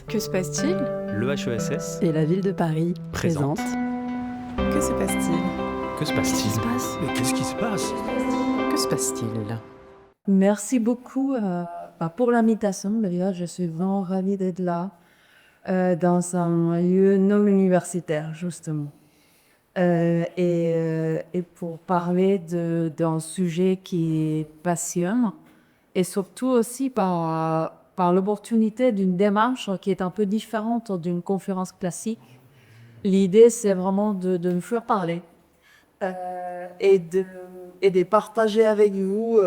Que se passe-t-il? Le HESS Et la ville de Paris présente. Que se passe-t-il? Que se passe-t-il? Mais qu'est-ce qui se passe? Que se passe-t-il? Merci beaucoup pour l'invitation. Maria, je suis vraiment ravie d'être là dans un lieu non universitaire, justement. Et pour parler d'un sujet qui passionne et surtout aussi par l'opportunité d'une démarche qui est un peu différente d'une conférence classique. L'idée, c'est vraiment de me faire parler et de partager avec vous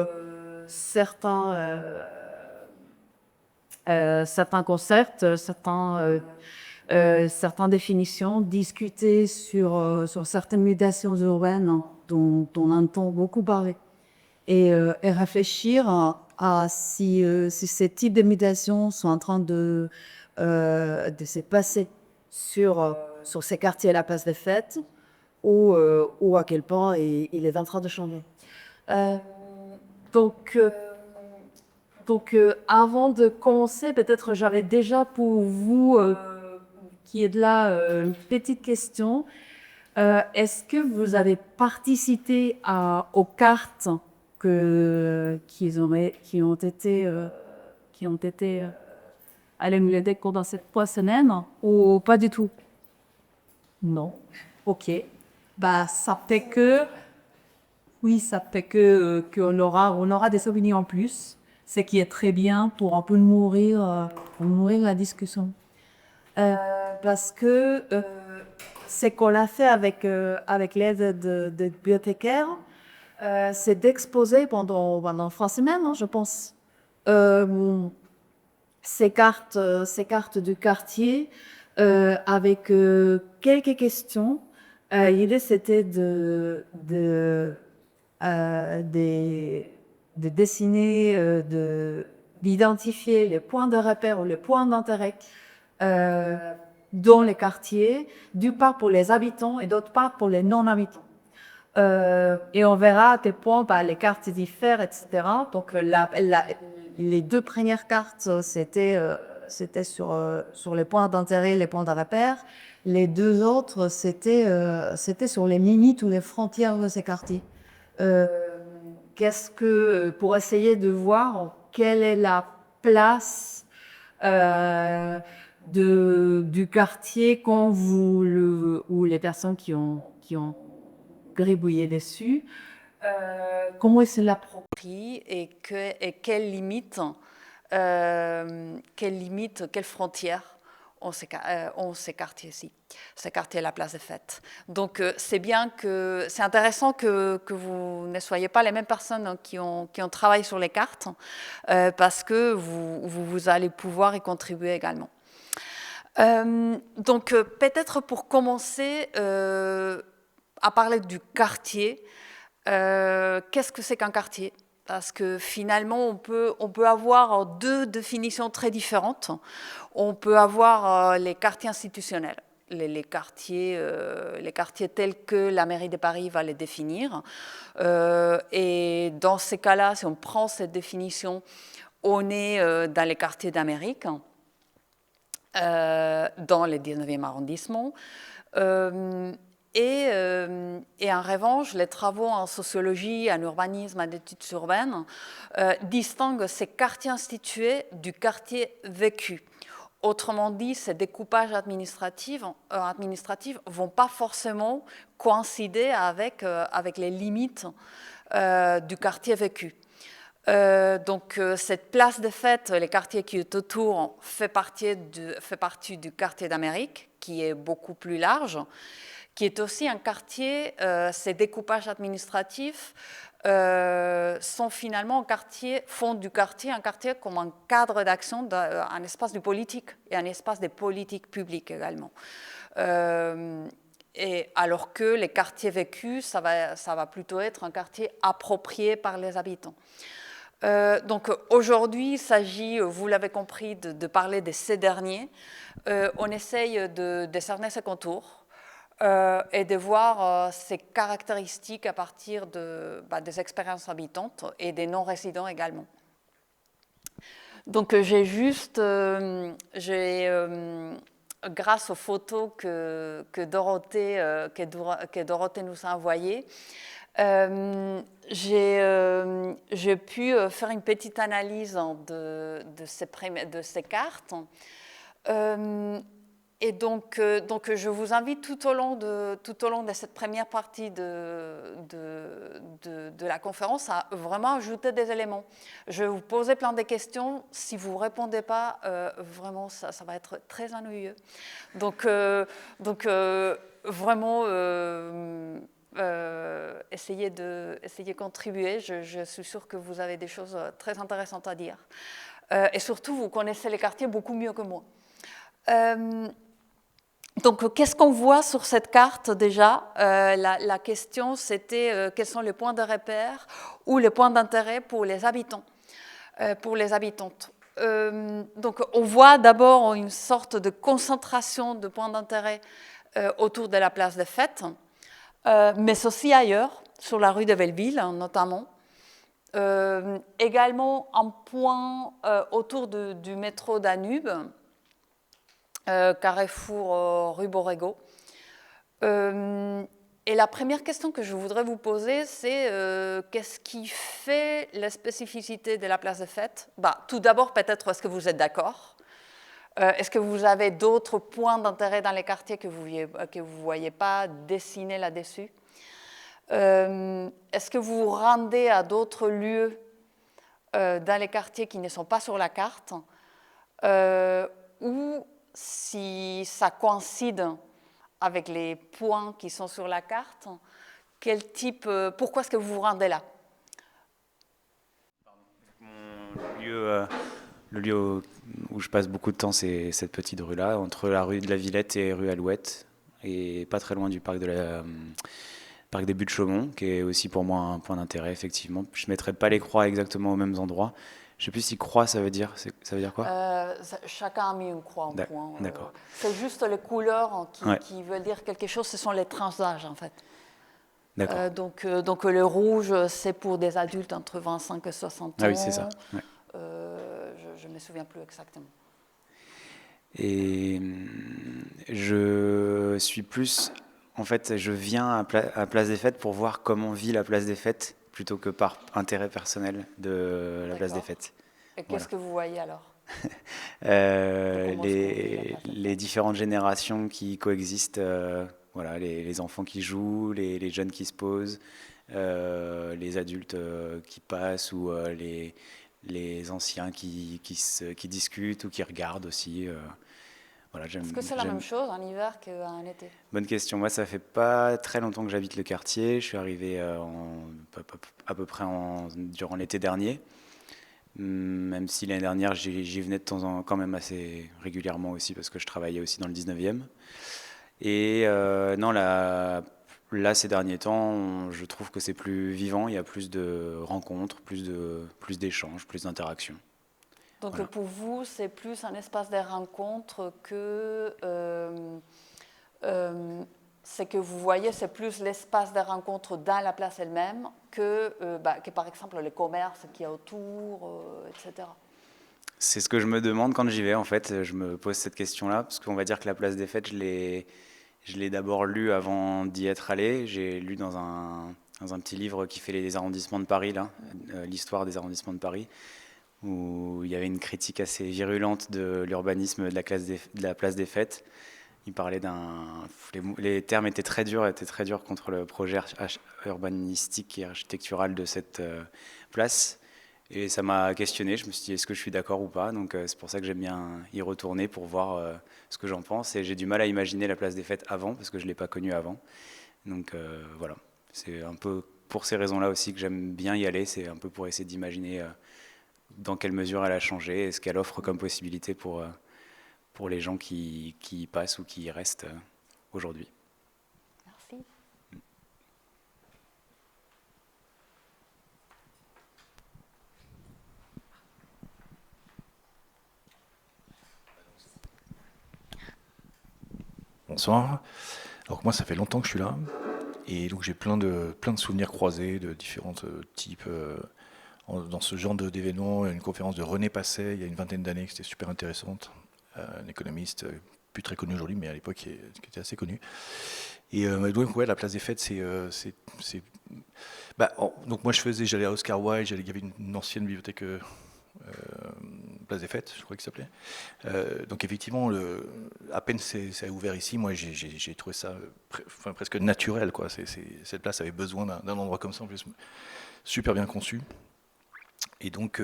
certains concepts, certaines définitions, discuter sur certaines mutations urbaines dont on entend beaucoup parler et réfléchir à si ces types de mutations sont en train de se passer sur ces quartiers à la place des fêtes ou à quel point il est en train de changer. Donc, avant de commencer, peut-être j'avais déjà pour vous qui êtes là une petite question. Est-ce que vous avez participé aux cartes qui ont été à la bibliothèque pendant cette 3 semaines ou pas du tout? Non. Ok. Ça fait que qu'on aura des souvenirs en plus, ce qui est très bien pour un peu nourrir la discussion. Parce que ce qu'on a fait avec l'aide de bibliothécaires, c'est d'exposer pendant 3 semaines, hein, je pense, ces cartes du quartier avec quelques questions. L'idée, c'était de dessiner, d'identifier les points de repère ou les points d'intérêt dans les quartiers, d'une part pour les habitants et d'autre part pour les non-habitants. Et on verra à quel point les cartes diffèrent, etc. Donc les 2 premières cartes, c'était sur les points d'intérêt, les points de repère. Les 2 autres, c'était sur les limites ou les frontières de ces quartiers. Pour essayer de voir quelle est la place du quartier quand ou les personnes qui ont gribouillé dessus, comment ils se l'approprient et quelles limites, quelles frontières ont ces quartiers-ci, ces quartiers à la place des fêtes. Donc c'est intéressant que vous ne soyez pas les mêmes personnes qui ont travaillé sur les cartes, parce que vous allez pouvoir y contribuer également. Donc peut-être pour commencer à parler du quartier, qu'est-ce que c'est qu'un quartier? Parce que finalement, on peut avoir 2 définitions très différentes. On peut avoir les quartiers institutionnels, les quartiers tels que la mairie de Paris va les définir. Et dans ces cas-là, si on prend cette définition, on est dans les quartiers d'Amérique, dans le 19e arrondissement. Et en revanche, les travaux en sociologie, en urbanisme, en études urbaines distinguent ces quartiers institués du quartier vécu. Autrement dit, ces découpages administratifs ne vont pas forcément coïncider avec les limites du quartier vécu. Donc cette place des fêtes, les quartiers qui est autour, fait partie du quartier d'Amérique, qui est beaucoup plus large, qui est aussi un quartier, ces découpages administratifs font du quartier un quartier comme un cadre d'action, un espace de politique et un espace de politique publique également. Et alors que les quartiers vécus, ça va plutôt être un quartier approprié par les habitants. Donc aujourd'hui, il s'agit, vous l'avez compris, de parler de ces derniers. On essaye de cerner ses contours. Et de voir ces caractéristiques à partir des expériences habitantes et des non-résidents également. Donc grâce aux photos que Dorothée nous a envoyées, j'ai pu faire une petite analyse de ces cartes. Et donc, je vous invite tout au long de cette première partie de la conférence à vraiment ajouter des éléments. Je vais vous poser plein de questions. Si vous ne répondez pas, vraiment, ça va être très ennuyeux. Donc vraiment, essayez de contribuer. Je suis sûre que vous avez des choses très intéressantes à dire. Et surtout, vous connaissez les quartiers beaucoup mieux que moi. Donc, qu'est-ce qu'on voit sur cette carte déjà? La question, c'était quels sont les points de repère ou les points d'intérêt pour les habitants, pour les habitantes. Donc, on voit d'abord une sorte de concentration de points d'intérêt autour de la place des Fêtes, mais aussi ailleurs, sur la rue de Belleville notamment. Également un point autour du métro Danube, Carrefour rue Borrego. Et la première question que je voudrais vous poser, c'est qu'est-ce qui fait la spécificité de la place des Fêtes? Tout d'abord, peut-être, est-ce que vous êtes d'accord? Est-ce que vous avez d'autres points d'intérêt dans les quartiers que vous ne voyez pas dessinés là-dessus? Est-ce que vous vous rendez à d'autres lieux dans les quartiers qui ne sont pas sur la carte? Ou si ça coïncide avec les points qui sont sur la carte, pourquoi est-ce que vous vous rendez là? Le lieu où je passe beaucoup de temps, c'est cette petite rue-là, entre la rue de la Villette et rue Alouette, et pas très loin du parc des Buttes-Chaumont, qui est aussi pour moi un point d'intérêt, effectivement. Je ne mettrai pas les croix exactement aux mêmes endroits. Je ne sais plus si croix, ça veut dire quoi? Chacun a mis une croix en point. D'accord. C'est juste les couleurs qui veulent dire quelque chose. Ce sont les tranches d'âge, en fait. D'accord. Donc le rouge, c'est pour des adultes entre 25 et 60 ans. Ah oui, c'est ça. Ouais. Je ne me souviens plus exactement. Et je suis plus... En fait, je viens à Place des Fêtes pour voir comment vit la Place des Fêtes, plutôt que par intérêt personnel de la Place des Fêtes. Et qu'est-ce que vous voyez alors? Les différentes générations qui coexistent, les enfants qui jouent, les jeunes qui se posent, les adultes qui passent, ou les anciens qui discutent ou qui regardent aussi. Est-ce que c'est la même chose en hiver qu'en été? Bonne question. Moi, ça fait pas très longtemps que j'habite le quartier. Je suis arrivé à peu près durant l'été dernier. Même si l'année dernière, j'y venais de temps en temps quand même assez régulièrement aussi, parce que je travaillais aussi dans le 19e. Et non, là, ces derniers temps, je trouve que c'est plus vivant. Il y a plus de rencontres, plus d'échanges, plus d'interactions. Donc voilà. Pour vous, c'est plus un espace de rencontre que c'est que vous voyez, c'est plus l'espace de rencontre dans la place elle-même que par exemple les commerces qu'il y a autour, etc. C'est ce que je me demande quand j'y vais, en fait. Je me pose cette question-là, parce qu'on va dire que la place des Fêtes, je l'ai d'abord lu avant d'y être allé. J'ai lu dans un petit livre qui fait les arrondissements de Paris, là, l'histoire des arrondissements de Paris, où il y avait une critique assez virulente de l'urbanisme de la place des Fêtes. Il parlait les termes étaient très durs contre le projet urbanistique et architectural de cette place. Et ça m'a questionné, je me suis dit, est-ce que je suis d'accord ou pas? Donc c'est pour ça que j'aime bien y retourner pour voir ce que j'en pense. Et j'ai du mal à imaginer la place des Fêtes avant, parce que je ne l'ai pas connue avant. Donc voilà, c'est un peu pour ces raisons-là aussi que j'aime bien y aller. C'est un peu pour essayer d'imaginer dans quelle mesure elle a changé et ce qu'elle offre comme possibilité pour les gens qui y passent ou qui y restent aujourd'hui. Merci. Bonsoir. Alors moi, ça fait longtemps que je suis là, et donc j'ai plein de souvenirs croisés de différents types, dans ce genre d'événement, une conférence de René Passet il y a une vingtaine d'années qui était super intéressante, un économiste plus très connu aujourd'hui, mais à l'époque qui était assez connu. Et donc ouais, la place des Fêtes, donc moi j'allais à Oscar Wilde, il y avait une ancienne bibliothèque place des Fêtes, je crois qu'il s'appelait. Donc effectivement, à peine c'est ouvert ici, moi j'ai trouvé ça presque naturel, quoi. Cette place avait besoin d'un endroit comme ça, en plus super bien conçu. Et donc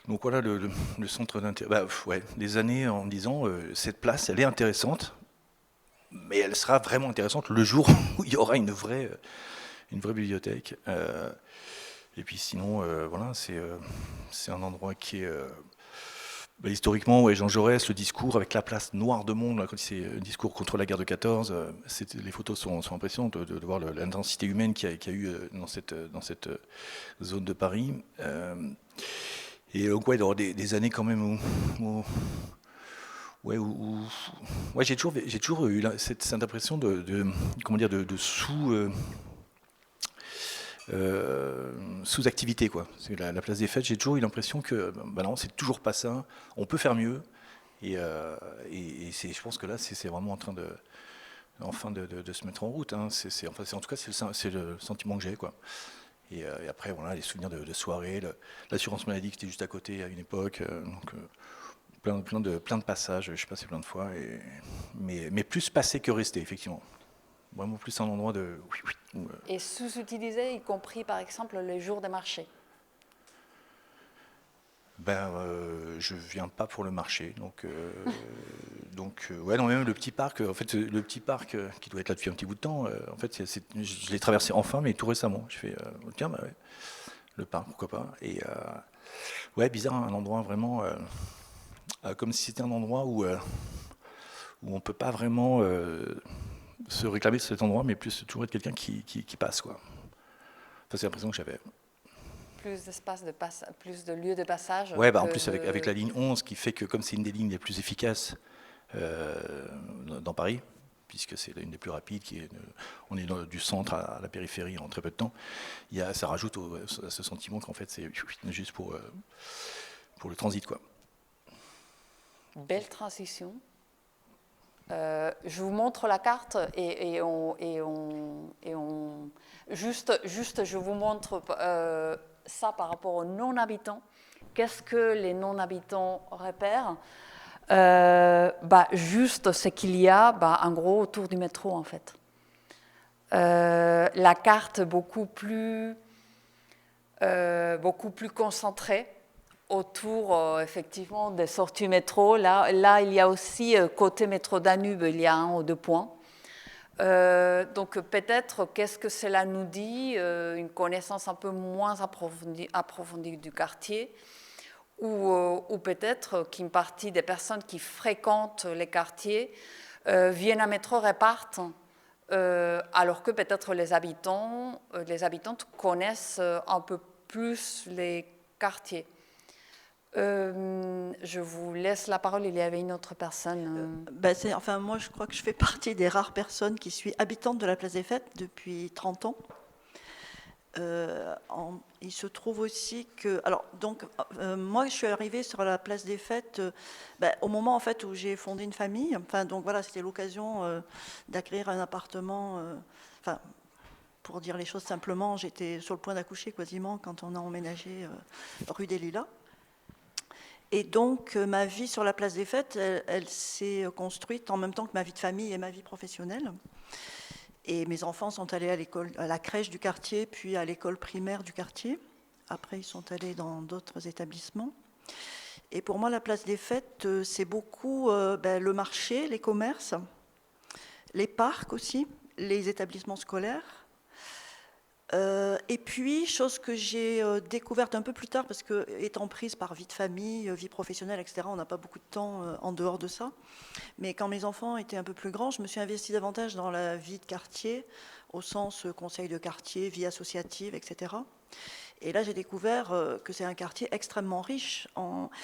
voilà le centre d'intérêt. Des années en me disant cette place, elle est intéressante, mais elle sera vraiment intéressante le jour où il y aura une vraie bibliothèque. Et puis sinon, voilà, c'est un endroit qui est historiquement, ouais, Jean Jaurès, le discours avec la place noire de monde, là, quand c'est un discours contre la guerre de 14, les photos sont impressionnantes de voir l'intensité humaine qu'il y a eu dans cette zone de Paris. Et donc, ouais, dans des années quand même où j'ai toujours eu cette impression de sous-activité, quoi. C'est la place des Fêtes, j'ai toujours eu l'impression que non, c'est toujours pas ça, on peut faire mieux, et je pense que là c'est vraiment en train de se mettre en route, hein. En tout cas c'est le sentiment que j'ai, quoi. Et après voilà, les souvenirs de soirées, l'assurance maladie qui était juste à côté à une époque, donc plein de passages, je suis passé plein de fois, mais plus passé que resté, effectivement. Vraiment plus un endroit de... Et sous-utilisé, y compris par exemple les jours des marchés. Je viens pas pour le marché, ouais, non, même le petit parc, en fait, le petit parc qui doit être là depuis un petit bout de temps, en fait, je l'ai traversé enfin, mais tout récemment. Je fais, tiens, ouais, le parc, pourquoi pas. Et ouais, bizarre, un endroit vraiment, comme si c'était un endroit où on peut pas vraiment se réclamer de cet endroit, mais plus toujours être quelqu'un qui passe, quoi. Enfin, c'est l'impression que j'avais. Plus d'espace de passage, plus de lieux de passage. Ouais, en plus avec la ligne 11, qui fait que comme c'est une des lignes les plus efficaces dans Paris, puisque c'est une des plus rapides, on est du centre à la périphérie en très peu de temps, ça rajoute à ce sentiment qu'en fait c'est juste pour le transit, quoi. Belle transition. Je vous montre la carte juste je vous montre ça par rapport aux non-habitants. Qu'est-ce que les non-habitants repèrent? Juste ce qu'il y a, en gros, autour du métro, en fait. La carte beaucoup plus concentrée autour, effectivement, des sorties métro. Là, il y a aussi, côté métro Danube, il y a 1 ou 2 points. Donc, peut-être, qu'est-ce que cela nous dit? Une connaissance un peu moins approfondie du quartier, ou peut-être qu'une partie des personnes qui fréquentent les quartiers viennent à métro, repartent, alors que peut-être les habitantes connaissent un peu plus les quartiers. Je vous laisse la parole, il y avait une autre personne. Moi, je crois que je fais partie des rares personnes qui suis habitante de la place des Fêtes depuis 30 ans. Il se trouve aussi que... moi, je suis arrivée sur la place des Fêtes au moment en fait, où j'ai fondé une famille. Donc voilà, c'était l'occasion d'acquérir un appartement. Pour dire les choses simplement, j'étais sur le point d'accoucher quasiment quand on a emménagé rue des Lilas. Et donc, ma vie sur la place des Fêtes, elle s'est construite en même temps que ma vie de famille et ma vie professionnelle. Et mes enfants sont allés à la crèche du quartier, puis à l'école primaire du quartier. Après, ils sont allés dans d'autres établissements. Et pour moi, la place des Fêtes, c'est beaucoup le marché, les commerces, les parcs aussi, les établissements scolaires. Et puis, chose que j'ai découverte un peu plus tard, parce que étant prise par vie de famille, vie professionnelle, etc., on n'a pas beaucoup de temps en dehors de ça. Mais quand mes enfants étaient un peu plus grands, je me suis investie davantage dans la vie de quartier, au sens conseil de quartier, vie associative, etc. Et là, j'ai découvert que c'est un quartier extrêmement riche.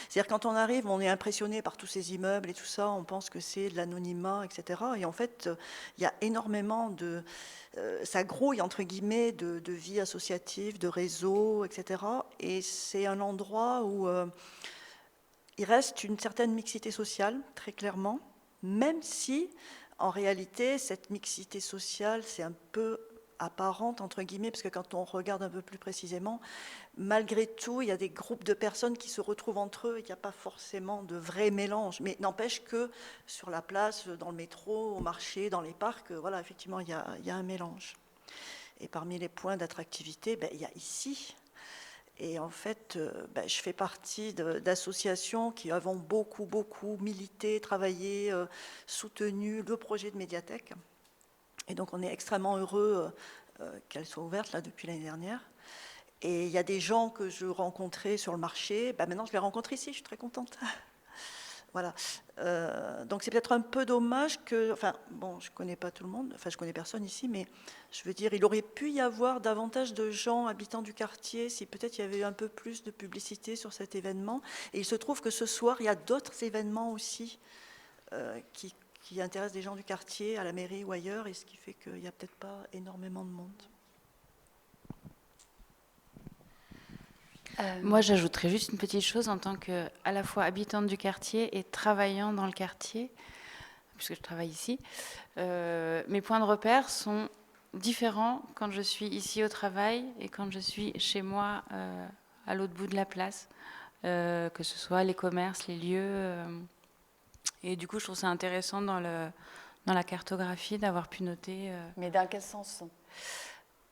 C'est-à-dire, quand on arrive, on est impressionné par tous ces immeubles et tout ça, on pense que c'est de l'anonymat, etc. Et en fait, il y a énormément de... ça grouille, entre guillemets, de vie associative, de réseaux, etc. Et c'est un endroit où il reste une certaine mixité sociale, très clairement, même si, en réalité, cette mixité sociale, c'est un peu apparente, entre guillemets, parce que quand on regarde un peu plus précisément, malgré tout, il y a des groupes de personnes qui se retrouvent entre eux, il n'y a pas forcément de vrai mélange, mais n'empêche que sur la place, dans le métro, au marché, dans les parcs, voilà, effectivement, il y a un mélange. Et parmi les points d'attractivité, il y a ici. Et en fait, je fais partie d'associations qui avons beaucoup milité, travaillé, soutenu le projet de médiathèque. Et donc, on est extrêmement heureux qu'elle soit ouverte là, depuis l'année dernière. Et il y a des gens que je rencontrais sur le marché. Maintenant, je les rencontre ici, je suis très contente. Voilà. Donc, c'est peut-être un peu dommage que... Enfin, bon, je ne connais pas tout le monde, enfin, je ne connais personne ici, mais je veux dire, il aurait pu y avoir davantage de gens habitants du quartier si peut-être il y avait eu un peu plus de publicité sur cet événement. Et il se trouve que ce soir, il y a d'autres événements aussi qui intéressent des gens du quartier, à la mairie ou ailleurs, et ce qui fait qu'il n'y a peut-être pas énormément de monde. Moi, j'ajouterais juste une petite chose en tant que à la fois habitante du quartier et travaillant dans le quartier, puisque je travaille ici. Mes points de repère sont différents quand je suis ici au travail et quand je suis chez moi à l'autre bout de la place, que ce soit les commerces, les lieux. Et du coup, je trouve ça intéressant dans la cartographie d'avoir pu noter. Mais dans quel sens?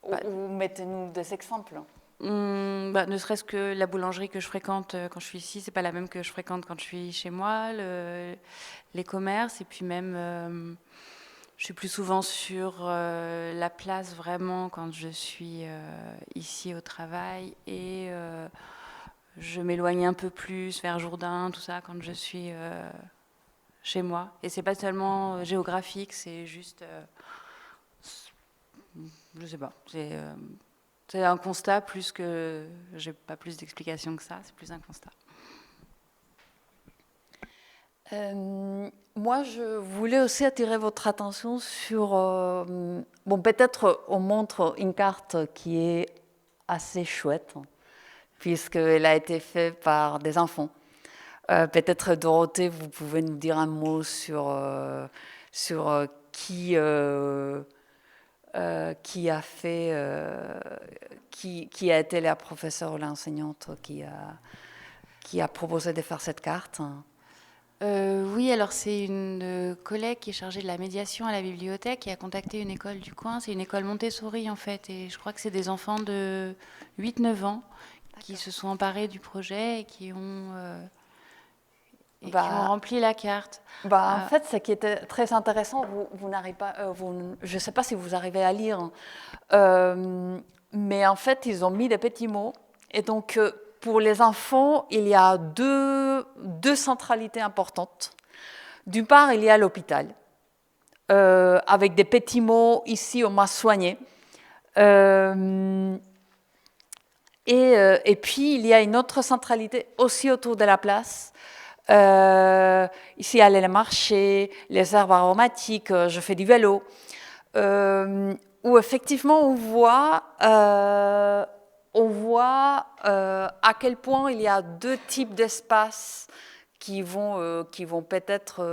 Ou mettez-nous des exemples. Ne serait-ce que la boulangerie que je fréquente quand je suis ici, c'est pas la même que je fréquente quand je suis chez moi, les commerces, et puis même je suis plus souvent sur la place vraiment quand je suis ici au travail, et je m'éloigne un peu plus vers Jourdain, tout ça, quand je suis chez moi. Et c'est pas seulement géographique, c'est juste je sais pas, c'est un constat plus que... J'ai pas plus d'explications que ça, c'est plus un constat. Moi, je voulais aussi attirer votre attention sur... bon, peut-être on montre une carte qui est assez chouette, puisqu'elle a été faite par des enfants. Peut-être, Dorothée, vous pouvez nous dire un mot sur qui a fait, qui a été la professeure ou l'enseignante qui a proposé de faire cette carte. Oui, alors c'est une collègue qui est chargée de la médiation à la bibliothèque qui a contacté une école du coin. C'est une école Montessori en fait, et je crois que c'est des enfants de 8-9 ans qui se sont emparés du projet et qui ont rempli la carte. En fait, ce qui était très intéressant, vous n'arrivez pas, je ne sais pas si vous arrivez à lire, mais en fait, ils ont mis des petits mots. Et donc, pour les enfants, il y a deux centralités importantes. D'une part, il y a l'hôpital, avec des petits mots, ici, on m'a soigné. Et puis, il y a une autre centralité aussi autour de la place. Ici, aller le marché, les herbes aromatiques, je fais du vélo, où effectivement on voit à quel point il y a deux types d'espaces qui vont peut-être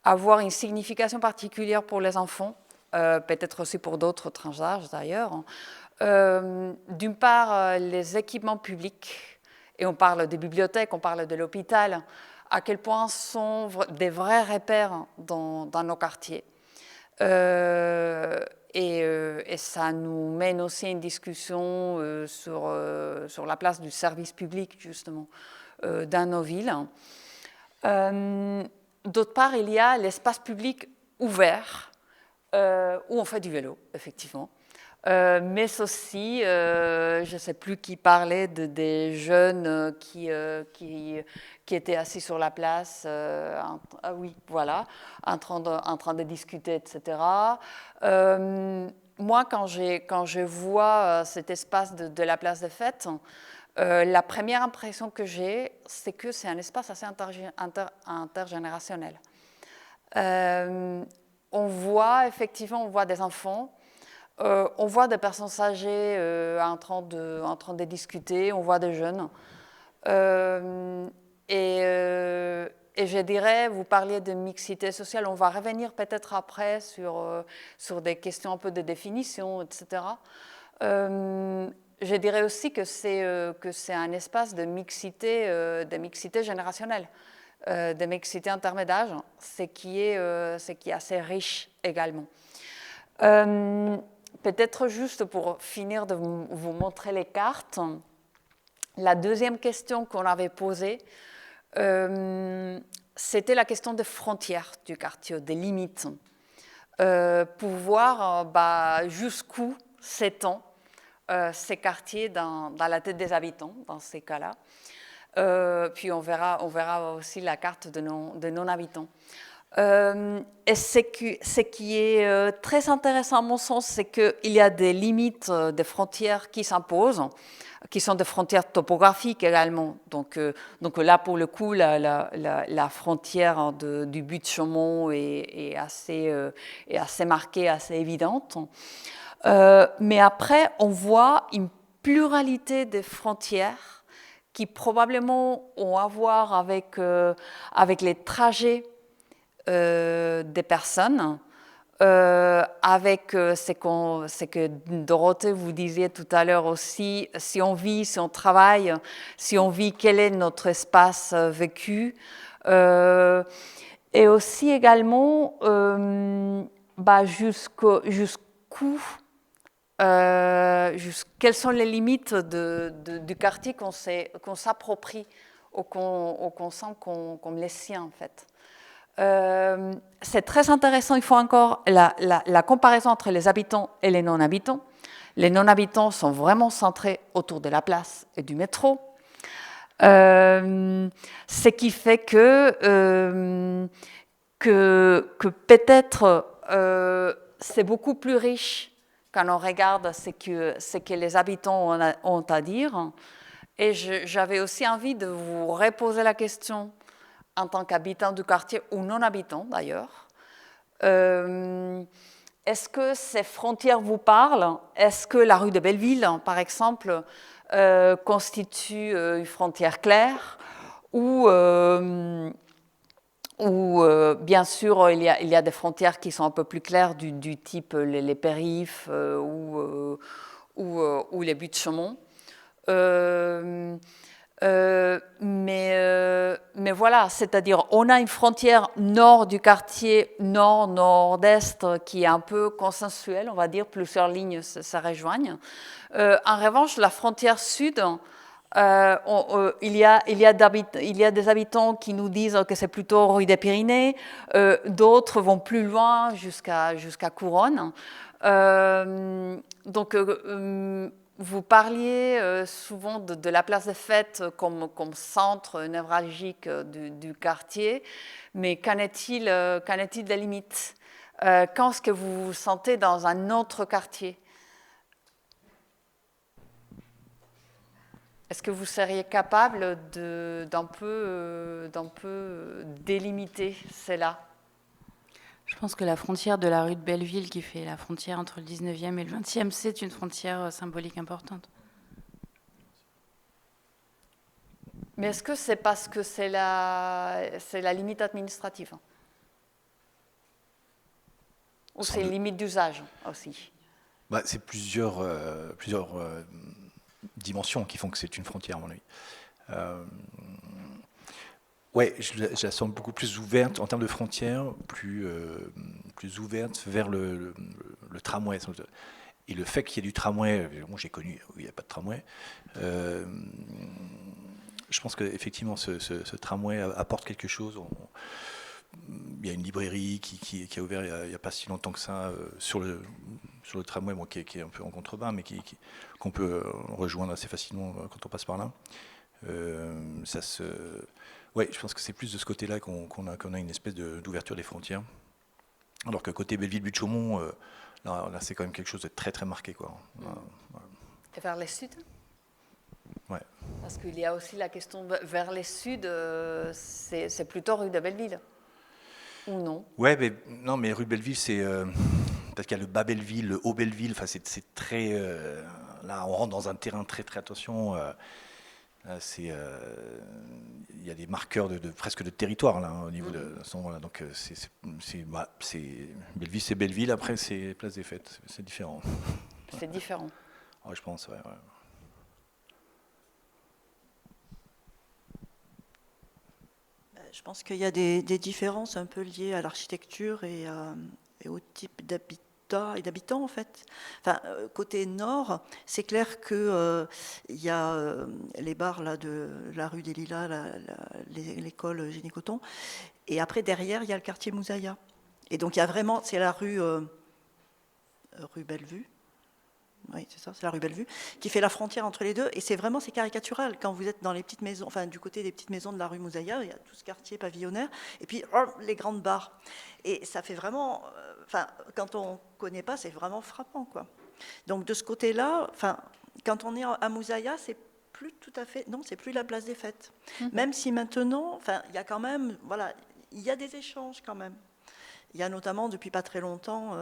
avoir une signification particulière pour les enfants, peut-être aussi pour d'autres tranches d'âge d'ailleurs. D'une part, les équipements publics. Et on parle des bibliothèques, on parle de l'hôpital, à quel point sont des vrais repères dans nos quartiers. Et ça nous mène aussi à une discussion sur la place du service public, justement, dans nos villes. D'autre part, il y a l'espace public ouvert, où on fait du vélo, effectivement. Mais aussi, je ne sais plus qui parlait des jeunes qui étaient assis sur la place, oui, voilà, en train de discuter, etc. moi, quand je vois cet espace de la place des Fêtes, la première impression que j'ai, c'est que c'est un espace assez intergénérationnel. On voit effectivement, on voit des enfants, on voit des personnes âgées en train de discuter, on voit des jeunes. Et je dirais, vous parliez de mixité sociale, on va revenir peut-être après sur des questions un peu de définition, etc. Je dirais aussi que c'est un espace de mixité générationnelle, de mixité intermédiaire, ce qui est assez riche également. Peut-être juste pour finir de vous montrer les cartes, la deuxième question qu'on avait posée, c'était la question des frontières du quartier, des limites, pour voir jusqu'où s'étend ces quartiers dans la tête des habitants, dans ces cas-là. Puis on verra aussi la carte de non-habitants. Et ce qui est très intéressant à mon sens, c'est qu'il y a des limites, des frontières qui s'imposent, qui sont des frontières topographiques également. Donc là, pour le coup, la frontière du Buttes-Chaumont est assez marquée, assez évidente. Mais après, on voit une pluralité de frontières qui probablement ont à voir avec les trajets des personnes, avec ce que Dorothée vous disiez tout à l'heure aussi, si on vit, si on travaille, si on vit, quel est notre espace vécu, et aussi également jusqu'où, quelles sont les limites du quartier qu'on s'approprie ou qu'on sent comme les siens en fait. C'est très intéressant, il faut encore la comparaison entre les habitants et les non-habitants. Les non-habitants sont vraiment centrés autour de la place et du métro. Ce qui fait que peut-être c'est beaucoup plus riche quand on regarde ce que les habitants ont à dire. Et j'avais aussi envie de vous reposer la question en tant qu'habitant du quartier ou non-habitant d'ailleurs. Est-ce que ces frontières vous parlent? Est-ce que la rue de Belleville, par exemple, constitue une frontière claire? Ou bien sûr, il y a des frontières qui sont un peu plus claires du type les périphes ou les Buttes-Chaumont. Mais voilà, c'est-à-dire on a une frontière nord du quartier, nord-nord-est, qui est un peu consensuelle, on va dire, plusieurs lignes se rejoignent. En revanche, la frontière sud, il y a des habitants qui nous disent que c'est plutôt rue des Pyrénées, d'autres vont plus loin jusqu'à Couronne. Vous parliez souvent de la place des Fêtes comme centre névralgique du quartier, mais qu'en est-il des limites? Quand est-ce que vous vous sentez dans un autre quartier? Est-ce que vous seriez capable d'un peu délimiter cela? Je pense que la frontière de la rue de Belleville, qui fait la frontière entre le 19e et le 20e, c'est une frontière symbolique importante. Mais est-ce que c'est parce que c'est la limite administrative? Ou c'est une limite d'usage aussi? C'est plusieurs dimensions qui font que c'est une frontière, à mon avis. Je la sens beaucoup plus ouverte en termes de frontières, plus ouverte vers le tramway. Et le fait qu'il y ait du tramway, moi j'ai connu où il n'y a pas de tramway, je pense qu'effectivement ce tramway apporte quelque chose. Il y a une librairie qui a ouvert il n'y a pas si longtemps que ça sur le tramway, qui est un peu en contrebas, mais qu'on peut rejoindre assez facilement quand on passe par là. Je pense que c'est plus de ce côté-là qu'on a une espèce d'ouverture des frontières. Alors que côté Belleville-Buttes-Chaumont, Là, c'est quand même quelque chose de très très marqué, quoi. Et vers le sud? Ouais. Parce qu'il y a aussi la question vers le sud, c'est plutôt rue de Belleville, ou non? Ouais, mais non, mais rue de Belleville, c'est parce qu'il y a le bas Belleville, le haut Belleville. Enfin, c'est très. Là, on rentre dans un terrain très très attention. Là, il y a des marqueurs presque de territoire là au niveau de son. Voilà, donc Belleville, c'est Belleville. Après, c'est Place des Fêtes. C'est différent. C'est différent. Ouais, je pense. Ouais. Je pense qu'il y a des différences un peu liées à l'architecture et au type d'habitants en fait. Enfin, côté nord, c'est clair que il y a les bars là de la rue des Lilas, l'école Génie-Coton, et après derrière il y a le quartier Moussaïa. Et donc il y a vraiment, c'est la rue Bellevue. Oui, c'est ça, c'est la rue Bellevue, qui fait la frontière entre les deux. Et c'est caricatural. Quand vous êtes dans les petites maisons, enfin du côté des petites maisons de la rue Moussaïa, il y a tout ce quartier pavillonnaire, et puis les grandes bars. Et ça fait vraiment, quand on ne connaît pas, c'est vraiment frappant, quoi. Donc de ce côté-là, quand on est à Moussaïa, c'est plus tout à fait, non, c'est plus la place des Fêtes. Même si maintenant, il y a quand même, voilà, il y a des échanges quand même. Il y a notamment, depuis pas très longtemps,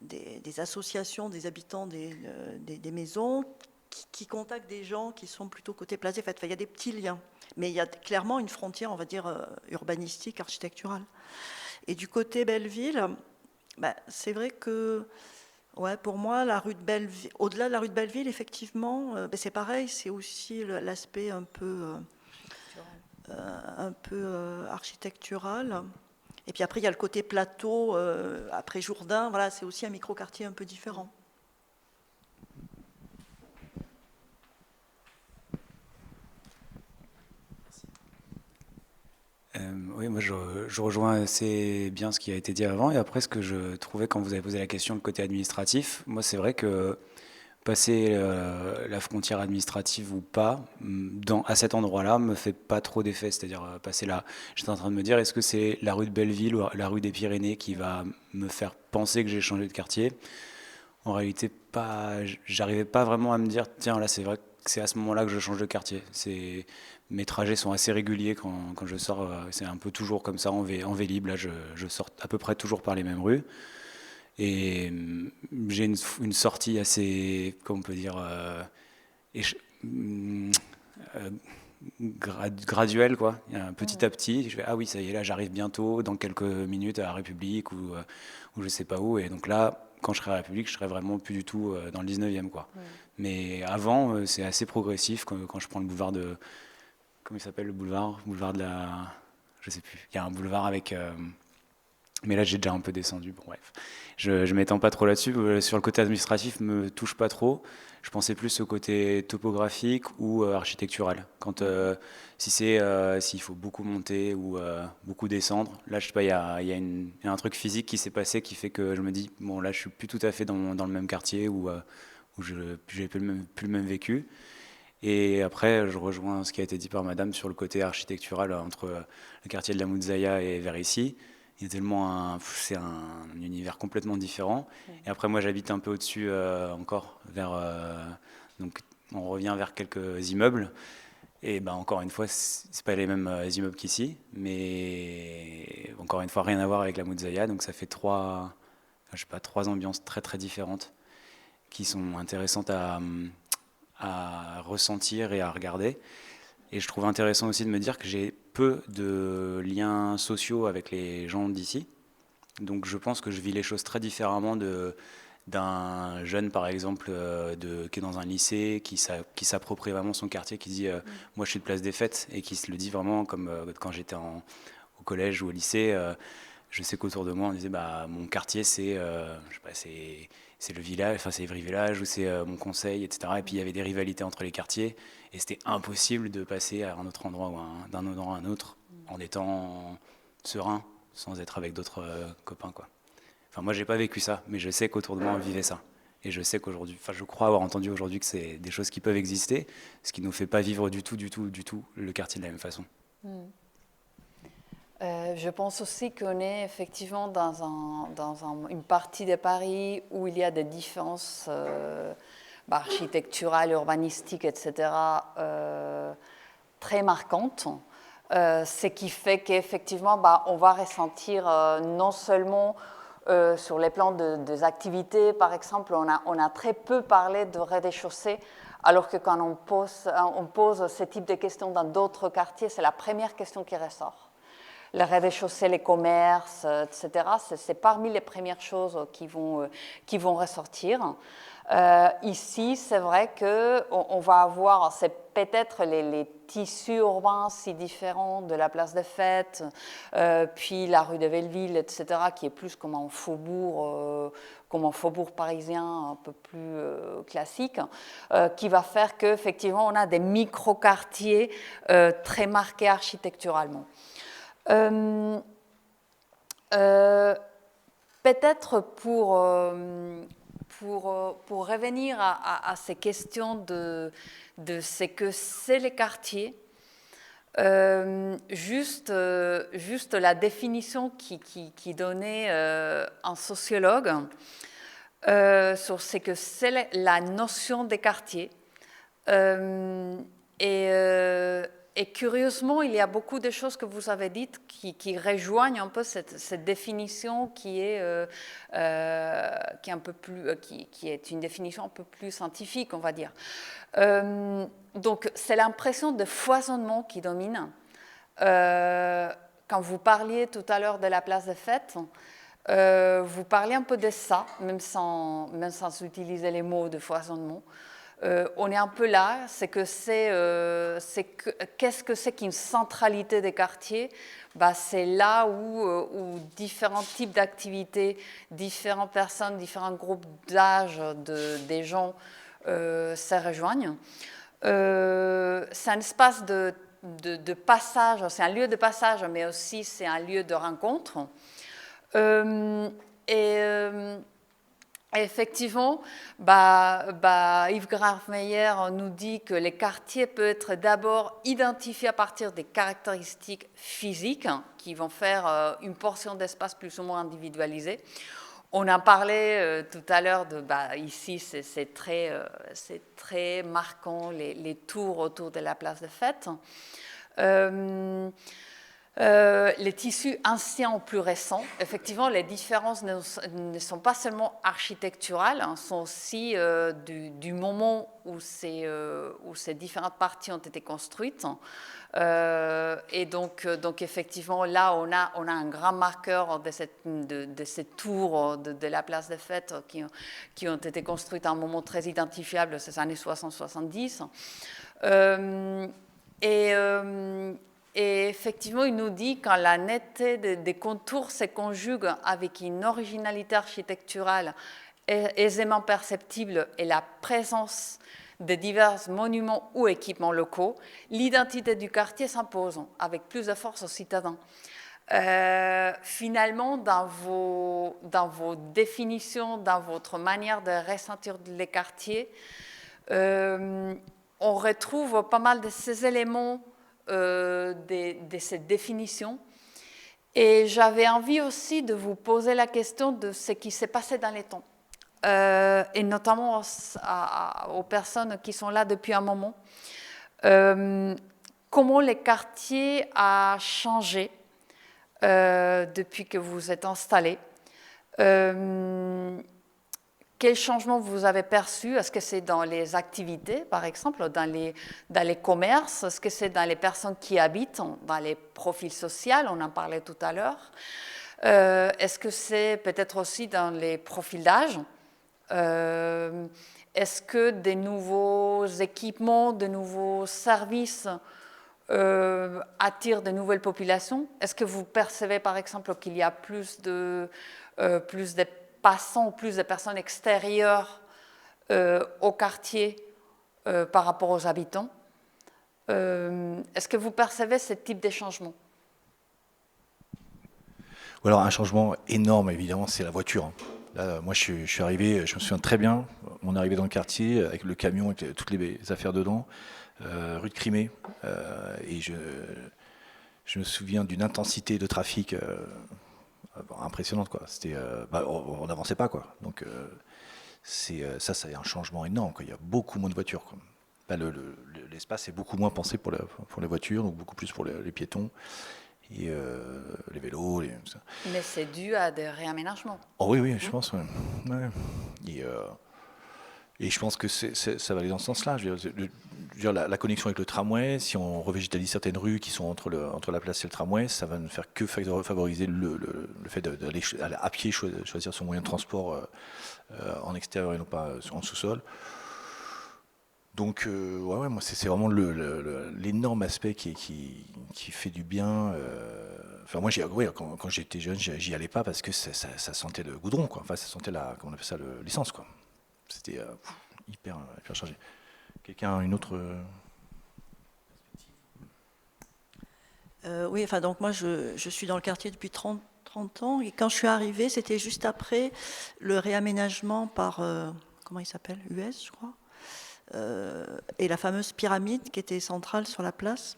des associations des habitants des maisons qui contactent des gens qui sont plutôt côté Place des Fêtes. Il y a des petits liens. Mais il y a clairement une frontière, on va dire, urbanistique, architecturale. Et du côté Belleville, c'est vrai que, pour moi, la rue de Belleville, au-delà de la rue de Belleville, effectivement, c'est pareil, c'est aussi l'aspect un peu architectural. Et puis après, il y a le côté plateau, après Jourdain, voilà, c'est aussi un micro-quartier un peu différent. Oui, moi je rejoins assez bien ce qui a été dit avant. Et après, ce que je trouvais quand vous avez posé la question, le côté administratif, moi c'est vrai que passer la frontière administrative ou pas, à cet endroit-là, me fait pas trop d'effet. C'est-à-dire passer là, j'étais en train de me dire, est-ce que c'est la rue de Belleville ou la rue des Pyrénées qui va me faire penser que j'ai changé de quartier? En réalité, j'arrivais pas vraiment à me dire, tiens, là c'est vrai que c'est à ce moment-là que je change de quartier. Mes trajets sont assez réguliers quand je sors, c'est un peu toujours comme ça en Vélib. Là, je sors à peu près toujours par les mêmes rues. Et j'ai une sortie assez, comment on peut dire, graduelle, quoi. Petit à petit, je fais, ah oui, ça y est, là j'arrive bientôt, dans quelques minutes, à la République ou je sais pas où. Et donc là, quand je serai à la République, je serai vraiment plus du tout dans le 19e, quoi. Mais avant, c'est assez progressif quand je prends le boulevard de... Comment il s'appelle le boulevard? Boulevard de la... Je sais plus. Il y a un boulevard avec... Mais là, j'ai déjà un peu descendu. Bon, bref. Je m'étends pas trop là-dessus. Sur le côté administratif, me touche pas trop. Je pensais plus au côté topographique ou architectural. S'il faut beaucoup monter ou beaucoup descendre, là, je sais pas, il y a un truc physique qui s'est passé qui fait que je me dis, bon, là, je suis plus tout à fait dans le même quartier où j'ai plus le même vécu. Et après, je rejoins ce qui a été dit par Madame sur le côté architectural entre le quartier de la Moussaïa et vers ici. Il y a tellement c'est un univers complètement différent. Et après, moi, j'habite un peu au-dessus encore, donc on revient vers quelques immeubles. Et encore une fois, c'est pas les mêmes immeubles qu'ici, mais encore une fois, rien à voir avec la Moussaïa. Donc ça fait trois ambiances très très différentes qui sont intéressantes à ressentir et à regarder. Et je trouve intéressant aussi de me dire que j'ai peu de liens sociaux avec les gens d'ici. Donc je pense que je vis les choses très différemment d'un jeune, par exemple, qui est dans un lycée, qui s'approprie vraiment son quartier, qui dit moi je suis de Place des Fêtes, et qui se le dit vraiment comme quand j'étais au collège ou au lycée. Je sais qu'autour de moi on disait mon quartier je sais pas, c'est le village, enfin c'est Évry Village ou c'est mon conseil, etc. Et puis il y avait des rivalités entre les quartiers et c'était impossible de passer à un autre endroit ou d'un endroit à un autre en étant serein, sans être avec d'autres copains, quoi. Enfin moi j'ai pas vécu ça, mais je sais qu'autour de moi on vivait ça. Et je sais qu'aujourd'hui, je crois avoir entendu aujourd'hui que c'est des choses qui peuvent exister, ce qui nous fait pas vivre du tout le quartier de la même façon. Je pense aussi qu'on est effectivement dans une partie de Paris où il y a des différences architecturales, urbanistiques, etc., très marquantes. Ce qui fait qu'effectivement, on va ressentir non seulement sur les plans des activités, par exemple, on a très peu parlé de rez-de-chaussée, alors que quand on pose ce type de questions dans d'autres quartiers, c'est la première question qui ressort. Le rez-de-chaussée, les commerces, etc., c'est parmi les premières choses qui vont ressortir. Ici, c'est vrai qu'on va avoir, c'est peut-être les tissus urbains si différents de la place des Fêtes, puis la rue de Belleville, etc., qui est plus comme un faubourg parisien un peu plus classique, qui va faire qu'effectivement, on a des micro-quartiers très marqués architecturalement. Peut-être pour revenir à ces questions de ce que c'est les quartiers, juste la définition qui donnait un sociologue sur ce que c'est la notion des quartiers. Et curieusement, il y a beaucoup de choses que vous avez dites qui rejoignent un peu cette définition qui est une définition un peu plus scientifique, on va dire. Donc, c'est l'impression de foisonnement qui domine. Quand vous parliez tout à l'heure de la place des Fêtes, vous parliez un peu de ça, même sans utiliser les mots de foisonnement. On est un peu là, qu'est-ce que c'est qu'une centralité des quartiers? C'est là où différents types d'activités, différentes personnes, différents groupes d'âge des gens se rejoignent. C'est un espace de passage, c'est un lieu de passage, mais aussi c'est un lieu de rencontre. Effectivement, Yves Grafmeyer nous dit que les quartiers peuvent être d'abord identifiés à partir des caractéristiques physiques qui vont faire une portion d'espace plus ou moins individualisée. On a parlé tout à l'heure ici, c'est très marquant les tours autour de la place des Fêtes. Les tissus anciens ou plus récents, effectivement, les différences ne sont pas seulement architecturales, sont aussi du moment où ces différentes parties ont été construites. Et donc, effectivement, là, on a un grand marqueur de ces tours de la place des Fêtes qui ont été construites à un moment très identifiable, ces années 60-70. Et effectivement, il nous dit quand la netteté des contours se conjugue avec une originalité architecturale aisément perceptible et la présence de divers monuments ou équipements locaux, l'identité du quartier s'impose avec plus de force aux citadins. Finalement, dans vos définitions, dans votre manière de ressentir les quartiers, on retrouve pas mal de ces éléments de cette définition. Et j'avais envie aussi de vous poser la question de ce qui s'est passé dans les temps, et notamment aux personnes qui sont là depuis un moment. Comment les quartiers ont changé depuis que vous êtes installés. Quels changements vous avez perçus? Est-ce que c'est dans les activités, par exemple, dans les commerces? Est-ce que c'est dans les personnes qui habitent, dans les profils sociaux? On en parlait tout à l'heure. Est-ce que c'est peut-être aussi dans les profils d'âge? Est-ce que des nouveaux équipements, de nouveaux services attirent de nouvelles populations? Est-ce que vous percevez, par exemple, qu'il y a plus de passants ou plus de personnes extérieures au quartier par rapport aux habitants? Est-ce que vous percevez ce type de changement? Ou alors un changement énorme, évidemment, c'est la voiture. Là, moi, je suis arrivé, je me souviens très bien, mon arrivée dans le quartier, avec le camion, avec toutes les affaires dedans, rue de Crimée, et je je me souviens d'une intensité de trafic impressionnante, quoi. C'était, on n'avançait pas, quoi. Donc c'est un changement énorme, quoi. Il y a beaucoup moins de voitures, quoi. L'espace est beaucoup moins pensé pour les voitures, donc beaucoup plus pour les piétons et les vélos. Tout ça. Mais c'est dû à des réaménagements. Oh oui, je pense. Ouais. Ouais. Et je pense que ça va aller dans ce sens-là. Je veux dire, la connexion avec le tramway, si on revégétalise certaines rues qui sont entre la place et le tramway, ça va ne faire que favoriser le fait d'aller à pied, choisir son moyen de transport en extérieur et non pas en sous-sol. Donc, ouais, moi, c'est vraiment l'énorme aspect qui fait du bien. Enfin, moi, quand j'étais jeune, j'y allais pas parce que ça sentait le goudron, quoi. Enfin, ça sentait comment on appelle ça, l'essence, quoi. C'était hyper chargé. Quelqu'un a une autre Oui, enfin, donc moi, je suis dans le quartier depuis 30 ans. Et quand je suis arrivée, c'était juste après le réaménagement par, comment il s'appelle, US, je crois. Et la fameuse pyramide qui était centrale sur la place.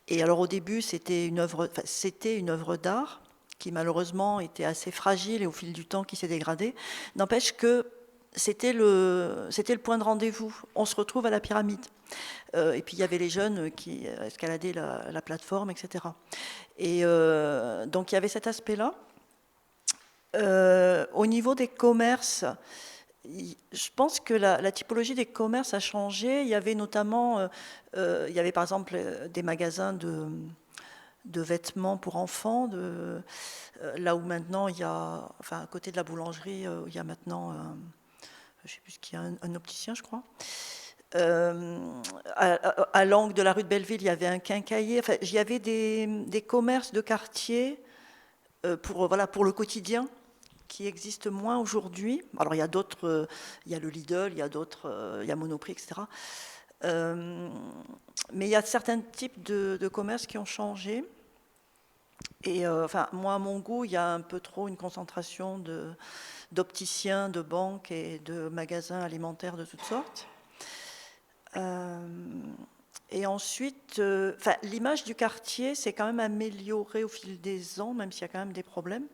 Et alors au début, c'était une œuvre d'art qui malheureusement était assez fragile et au fil du temps qui s'est dégradée. N'empêche que c'était le point de rendez-vous. On se retrouve à la pyramide. Et puis il y avait les jeunes qui escaladaient la plateforme, etc. Et donc il y avait cet aspect-là. Au niveau des commerces, je pense que la typologie des commerces a changé. Il y avait notamment, il y avait par exemple des magasins de vêtements pour enfants, là où maintenant il y a, enfin à côté de la boulangerie, où il y a maintenant, je ne sais plus ce qu'il y a, un opticien, je crois. À l'angle de la rue de Belleville, il y avait un quincaillier. Enfin, il y avait des commerces de quartier pour le quotidien, qui existe moins aujourd'hui. Alors il y a d'autres, il y a le Lidl, il y a d'autres, il y a Monoprix, etc. Mais il y a certains types de commerces qui ont changé. Et enfin, moi, à mon goût, il y a un peu trop une concentration d'opticiens, de banques et de magasins alimentaires de toutes sortes. Et ensuite, l'image du quartier s'est quand même améliorée au fil des ans, même s'il y a quand même des problèmes.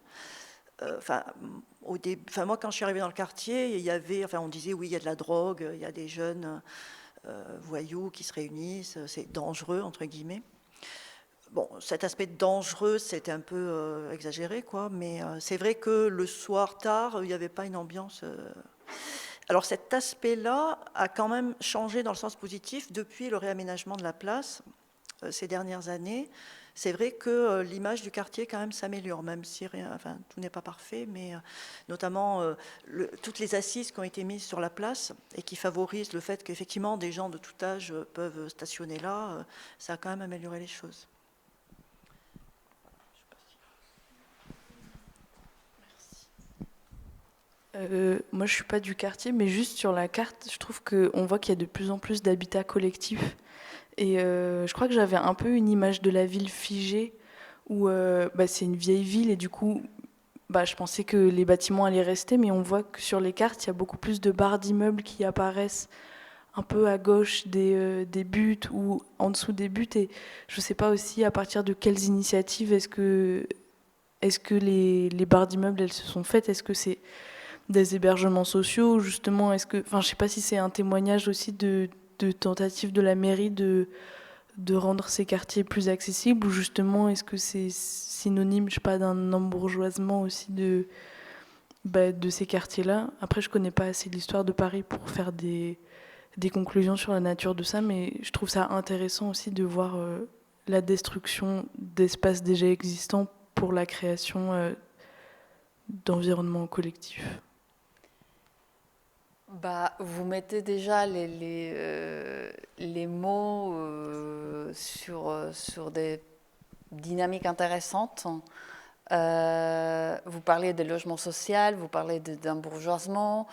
Moi, quand je suis arrivée dans le quartier, il y avait, on disait oui, il y a de la drogue, il y a des jeunes voyous qui se réunissent, c'est dangereux entre guillemets. Bon, cet aspect dangereux, c'était un peu exagéré, quoi. Mais c'est vrai que le soir tard, il n'y avait pas une ambiance. Alors cet aspect-là a quand même changé dans le sens positif depuis le réaménagement de la place ces dernières années. C'est vrai que l'image du quartier quand même s'améliore, même si tout n'est pas parfait, mais notamment toutes les assises qui ont été mises sur la place et qui favorisent le fait qu'effectivement des gens de tout âge peuvent stationner là, ça a quand même amélioré les choses. Moi, je ne suis pas du quartier, mais juste sur la carte, je trouve qu'on voit qu'il y a de plus en plus d'habitats collectifs. Et je crois que j'avais un peu une image de la ville figée, où c'est une vieille ville, et du coup, je pensais que les bâtiments allaient rester, mais on voit que sur les cartes, il y a beaucoup plus de barres d'immeubles qui apparaissent un peu à gauche des buts ou en dessous des buts. Et je ne sais pas aussi à partir de quelles initiatives est-ce que les barres d'immeubles, elles se sont faites. Est-ce que c'est des hébergements sociaux, justement, je ne sais pas si c'est un témoignage aussi de tentative de la mairie de rendre ces quartiers plus accessibles, ou justement est-ce que c'est synonyme, je sais pas, d'un embourgeoisement aussi de ces quartiers-là. Après, je connais pas assez l'histoire de Paris pour faire des conclusions sur la nature de ça, mais je trouve ça intéressant aussi de voir la destruction d'espaces déjà existants pour la création d'environnements collectifs. Vous mettez déjà les mots sur des dynamiques intéressantes. Vous parlez de logement social, vous parlez d'embourgeoisement.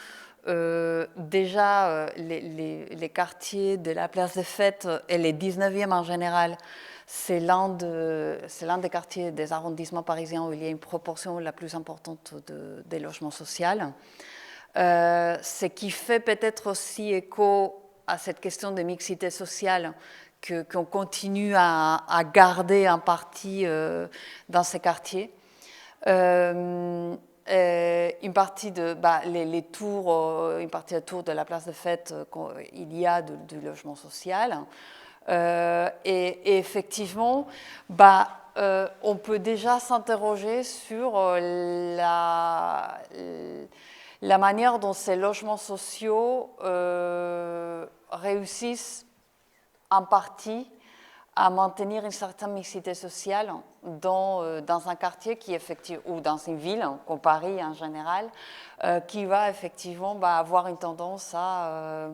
Déjà, les quartiers de la place des Fêtes et les 19e en général, c'est l'un des quartiers des arrondissements parisiens où il y a une proportion la plus importante des logements sociaux. Ce qui fait peut-être aussi écho à cette question de mixité sociale qu'on continue à garder en partie dans ces quartiers. Une partie de les tours, une partie des tours de la place de fête, il y a du logement social. Et effectivement, on peut déjà s'interroger sur la manière dont ces logements sociaux réussissent en partie à maintenir une certaine mixité sociale dans un quartier qui ou dans une ville, comme Paris en général, qui va effectivement avoir une tendance à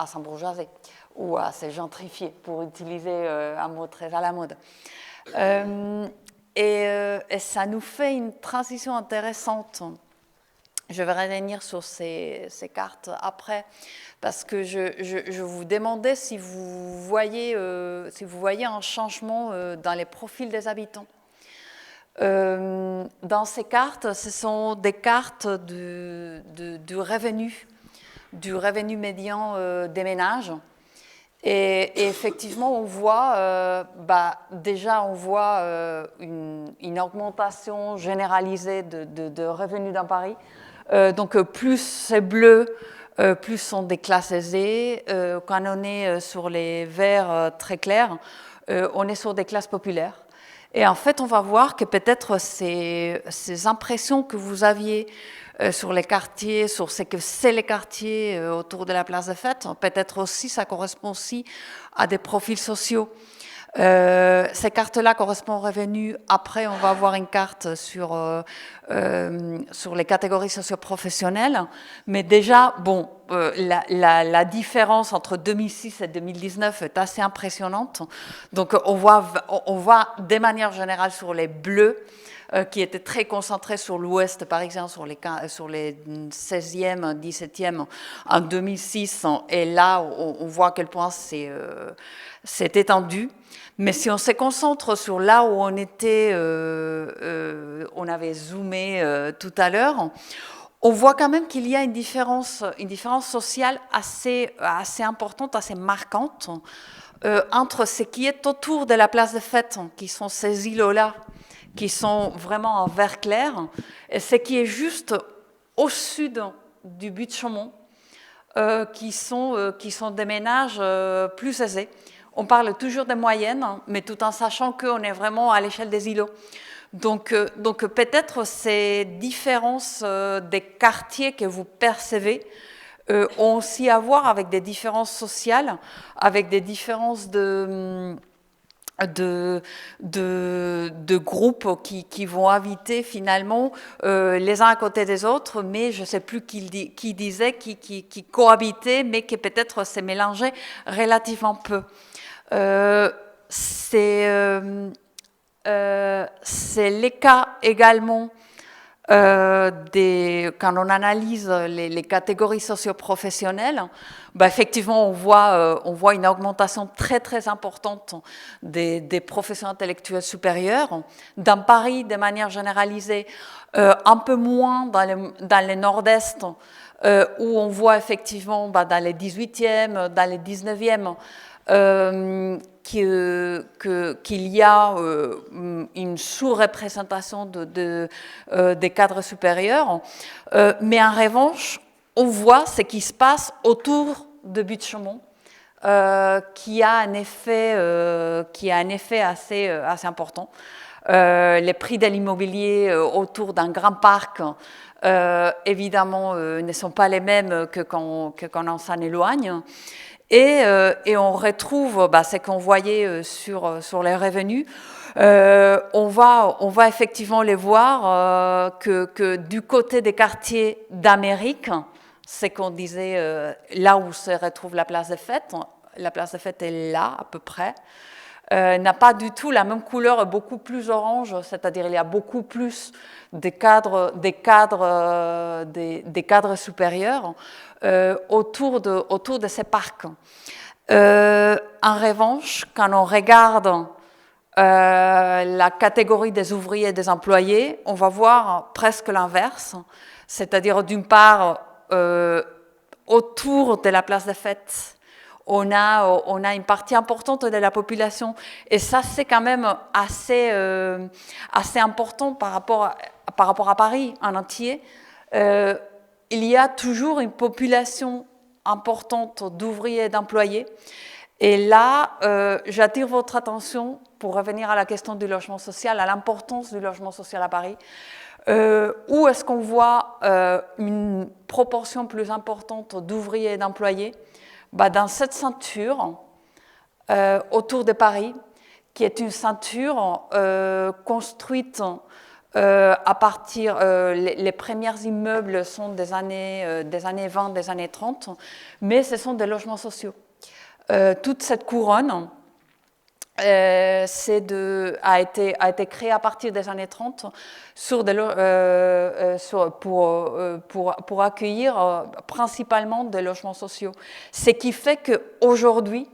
s'embourgeoiser ou à se gentrifier, pour utiliser un mot très à la mode. Et ça nous fait une transition intéressante. Je vais revenir sur ces cartes après, parce que je vous demandais si vous voyez un changement dans les profils des habitants. Dans ces cartes, ce sont des cartes du revenu médian des ménages. Et effectivement, on voit, déjà, on voit une augmentation généralisée de revenus dans Paris. Donc, plus c'est bleu, plus sont des classes aisées. Quand on est sur les verts très clairs, on est sur des classes populaires. Et en fait, on va voir que peut-être ces impressions que vous aviez sur les quartiers, sur ce que c'est les quartiers autour de la place des Fêtes, peut-être aussi, ça correspond aussi à des profils sociaux. Ces cartes-là correspondent aux revenus. Après, on va avoir une carte sur les catégories socio-professionnelles. Mais déjà, bon, la différence entre 2006 et 2019 est assez impressionnante. Donc, on voit de manière générale sur les bleus, qui étaient très concentrés sur l'ouest parisien, sur les 16e, 17e en 2006. Et là, on voit à quel point c'est étendu. Mais si on se concentre sur là où on était, on avait zoomé tout à l'heure, on voit quand même qu'il y a une différence sociale assez importante, assez marquante, entre ce qui est autour de la place des Fêtes, qui sont ces îlots-là, qui sont vraiment en vert clair, et ce qui est juste au sud du but de Chaumont, qui sont des ménages plus aisés. On parle toujours des moyennes, mais tout en sachant qu'on est vraiment à l'échelle des îlots. Donc peut-être ces différences des quartiers que vous percevez ont aussi à voir avec des différences sociales, avec des différences de groupes qui vont habiter finalement les uns à côté des autres, mais je ne sais plus qui disait, qui cohabitaient, mais qui peut-être se mélangeaient relativement peu. C'est le cas également quand on analyse les catégories socio-professionnelles. Effectivement, on voit une augmentation très très importante des professions intellectuelles supérieures. Dans Paris, de manière généralisée, un peu moins dans le nord-est, où on voit effectivement dans les 18e, dans les 19e, qu'il y a une sous-représentation des cadres supérieurs. Mais en revanche, on voit ce qui se passe autour de Butte-Chaumont, qui a un effet assez important. Les prix de l'immobilier autour d'un grand parc, évidemment, ne sont pas les mêmes que quand on s'en éloigne. Et on retrouve ce qu'on voyait sur les revenus. On va effectivement les voir que du côté des quartiers d'Amérique, c'est qu'on disait là où se retrouve la place des Fêtes. La place des Fêtes est là à peu près. N'a pas du tout la même couleur, beaucoup plus orange, c'est-à-dire il y a beaucoup plus des cadres supérieurs autour de ces parcs. En revanche, quand on regarde la catégorie des ouvriers et des employés, on va voir presque l'inverse, c'est-à-dire d'une part autour de la place des Fêtes, on a une partie importante de la population. Et ça, c'est quand même assez important par rapport à Paris en entier. Il y a toujours une population importante d'ouvriers et d'employés. Et là, j'attire votre attention pour revenir à la question du logement social, à l'importance du logement social à Paris. Où est-ce qu'on voit une proportion plus importante d'ouvriers et d'employés? Dans cette ceinture autour de Paris, qui est une ceinture construite à partir, les premiers immeubles sont des années 20, des années 30, mais ce sont des logements sociaux. Toute cette couronne a été créée à partir des années 30 pour accueillir principalement des logements sociaux. Ce qui fait qu'aujourd'hui,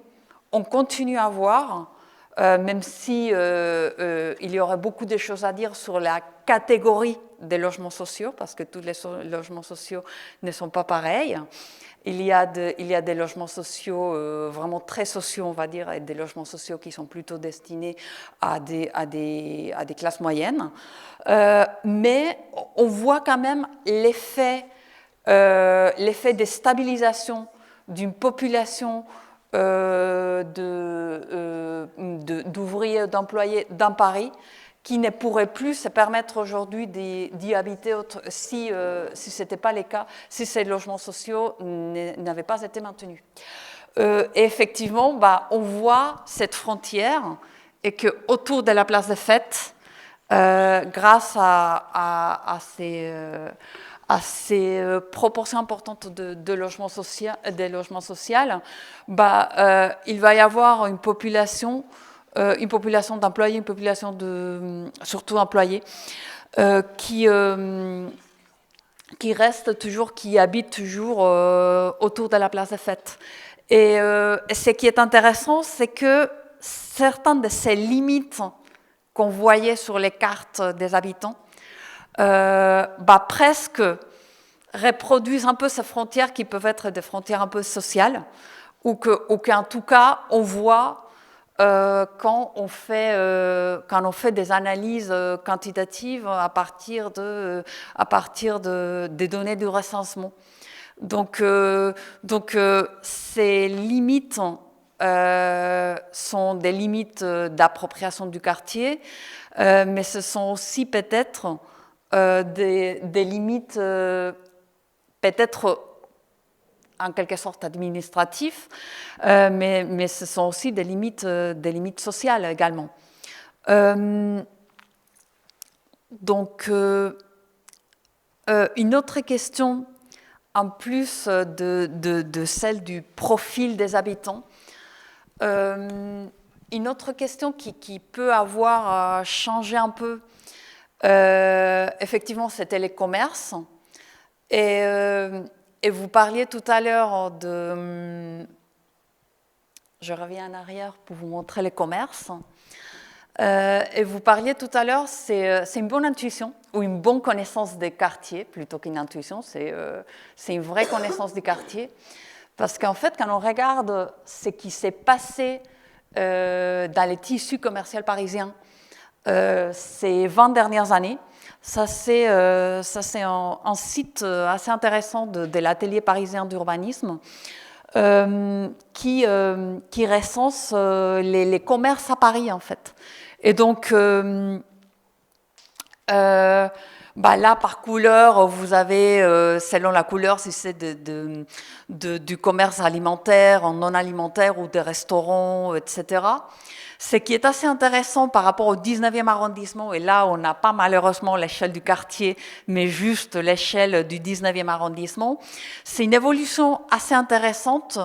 on continue à voir, même si il y aurait beaucoup de choses à dire sur la catégorie des logements sociaux, parce que tous les logements sociaux ne sont pas pareils. Il y a des logements sociaux vraiment très sociaux, on va dire, et des logements sociaux qui sont plutôt destinés à des classes moyennes. Mais on voit quand même l'effet de stabilisation d'une population d'ouvriers, d'employés dans Paris, qui ne pourrait plus se permettre aujourd'hui d'y habiter si ce n'était pas le cas, si ces logements sociaux n'avaient pas été maintenus. Et effectivement, on voit cette frontière et qu'autour de la place des Fêtes, grâce à ces proportions importantes de logements sociaux, il va y avoir une population d'employés, une population surtout employés, qui habitent toujours autour de la place des Fêtes. Et ce qui est intéressant, c'est que certaines de ces limites qu'on voyait sur les cartes des habitants, presque reproduisent un peu ces frontières qui peuvent être des frontières un peu sociales, ou qu'en tout cas, on voit quand on fait des analyses quantitatives à partir des données du recensement. Donc ces limites sont des limites d'appropriation du quartier, mais ce sont aussi peut-être des limites peut-être en quelque sorte administratif, mais ce sont aussi des limites sociales également. Donc, une autre question, en plus de celle du profil des habitants, une autre question qui peut avoir changé un peu, effectivement, c'était les commerces. Et vous parliez tout à l'heure je reviens en arrière pour vous montrer les commerces. Et vous parliez tout à l'heure, c'est une bonne intuition ou une bonne connaissance des quartiers plutôt qu'une intuition, c'est une vraie connaissance des quartiers. Parce qu'en fait, quand on regarde ce qui s'est passé dans les tissus commerciaux parisiens ces 20 dernières années, ça, c'est un site assez intéressant de l'atelier parisien d'urbanisme qui recense les commerces à Paris, en fait. Et donc, là, par couleur, vous avez, selon la couleur, si c'est du commerce alimentaire, non alimentaire ou des restaurants, etc. Ce qui est assez intéressant par rapport au 19e arrondissement, et là, on n'a pas malheureusement l'échelle du quartier, mais juste l'échelle du 19e arrondissement, c'est une évolution assez intéressante